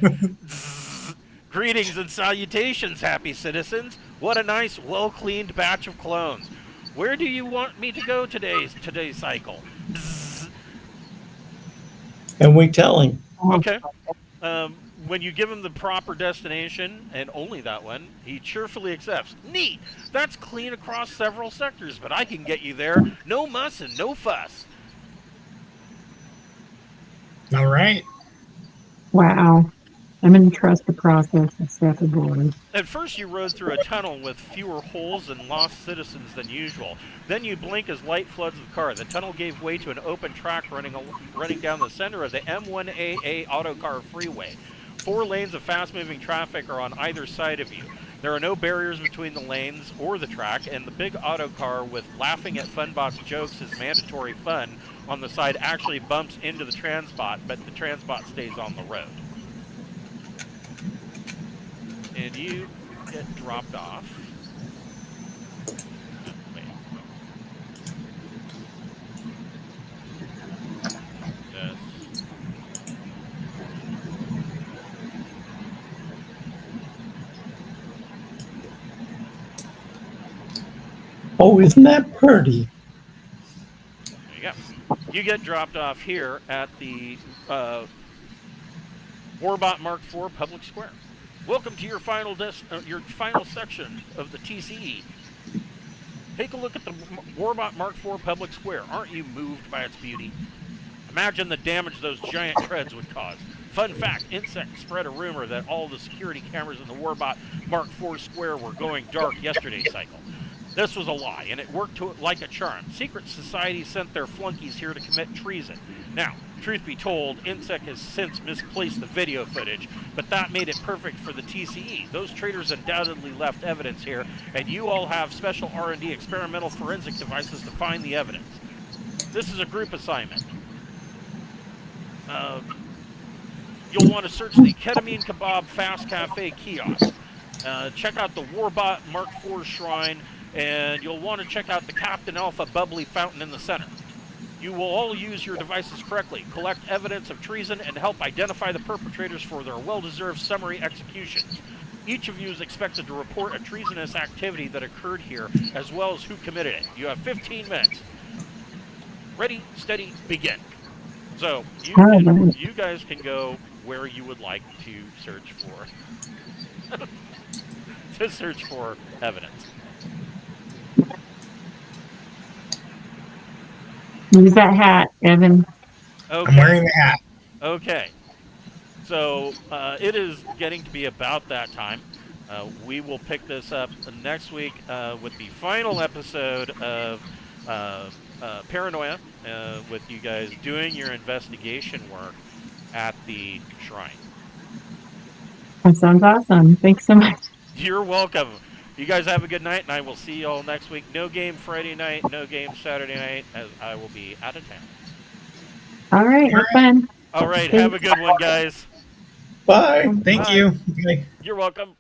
Greetings and salutations, happy citizens. What a nice, well-cleaned batch of clones. Where do you want me to go today's cycle?
And we tell him.
Okay. When you give him the proper destination, and only that one, he cheerfully accepts. Neat! That's clean across several sectors, but I can get you there. No muss and no fuss.
All right.
Wow. I'm going to trust the process and step aboard.
At first you rode through a tunnel with fewer holes and lost citizens than usual. Then you blink as light floods the car. The tunnel gave way to an open track running down the center of the M1AA autocar freeway. 4 lanes of fast-moving traffic are on either side of you. There are no barriers between the lanes or the track, and the big autocar with laughing at Funbot's jokes is mandatory fun on the side actually bumps into the transbot, but the transbot stays on the road. And you get dropped off. Wait. Yes.
Oh, isn't that pretty?
There you go. You get dropped off here at the Warbot Mark IV Public Square. Welcome to your final section of the TCE. Take a look at the Warbot Mark IV Public Square. Aren't you moved by its beauty? Imagine the damage those giant treads would cause. Fun fact, Insect spread a rumor that all the security cameras in the Warbot Mark IV Square were going dark yesterday's cycle. This was a lie, and it worked like a charm. Secret societies sent their flunkies here to commit treason. Now, truth be told, Insect has since misplaced the video footage, but that made it perfect for the TCE. Those traitors undoubtedly left evidence here, and you all have special R&D experimental forensic devices to find the evidence. This is a group assignment. You'll want to search the Ketamine Kebab Fast Cafe kiosk. Check out the Warbot Mark IV Shrine, and you'll want to check out the Captain Alpha Bubbly Fountain in the center. You will all use your devices correctly, collect evidence of treason, and help identify the perpetrators for their well-deserved summary executions. Each of you is expected to report a treasonous activity that occurred here, as well as who committed it. You have 15 minutes. Ready, steady, begin. So, you guys can go where you would like to search for evidence.
Use that hat, Evan.
Okay.
I'm wearing the hat.
Okay. So it is getting to be about that time. We will pick this up next week with the final episode of Paranoia, with you guys doing your investigation work at the shrine.
That sounds awesome. Thanks so much.
You're welcome. You guys have a good night, and I will see you all next week. No game Friday night, no game Saturday night, as I will be out of town.
All right, have fun.
All right, have a good one, guys.
Bye.
Thank
Bye.
you. Bye.
You're welcome.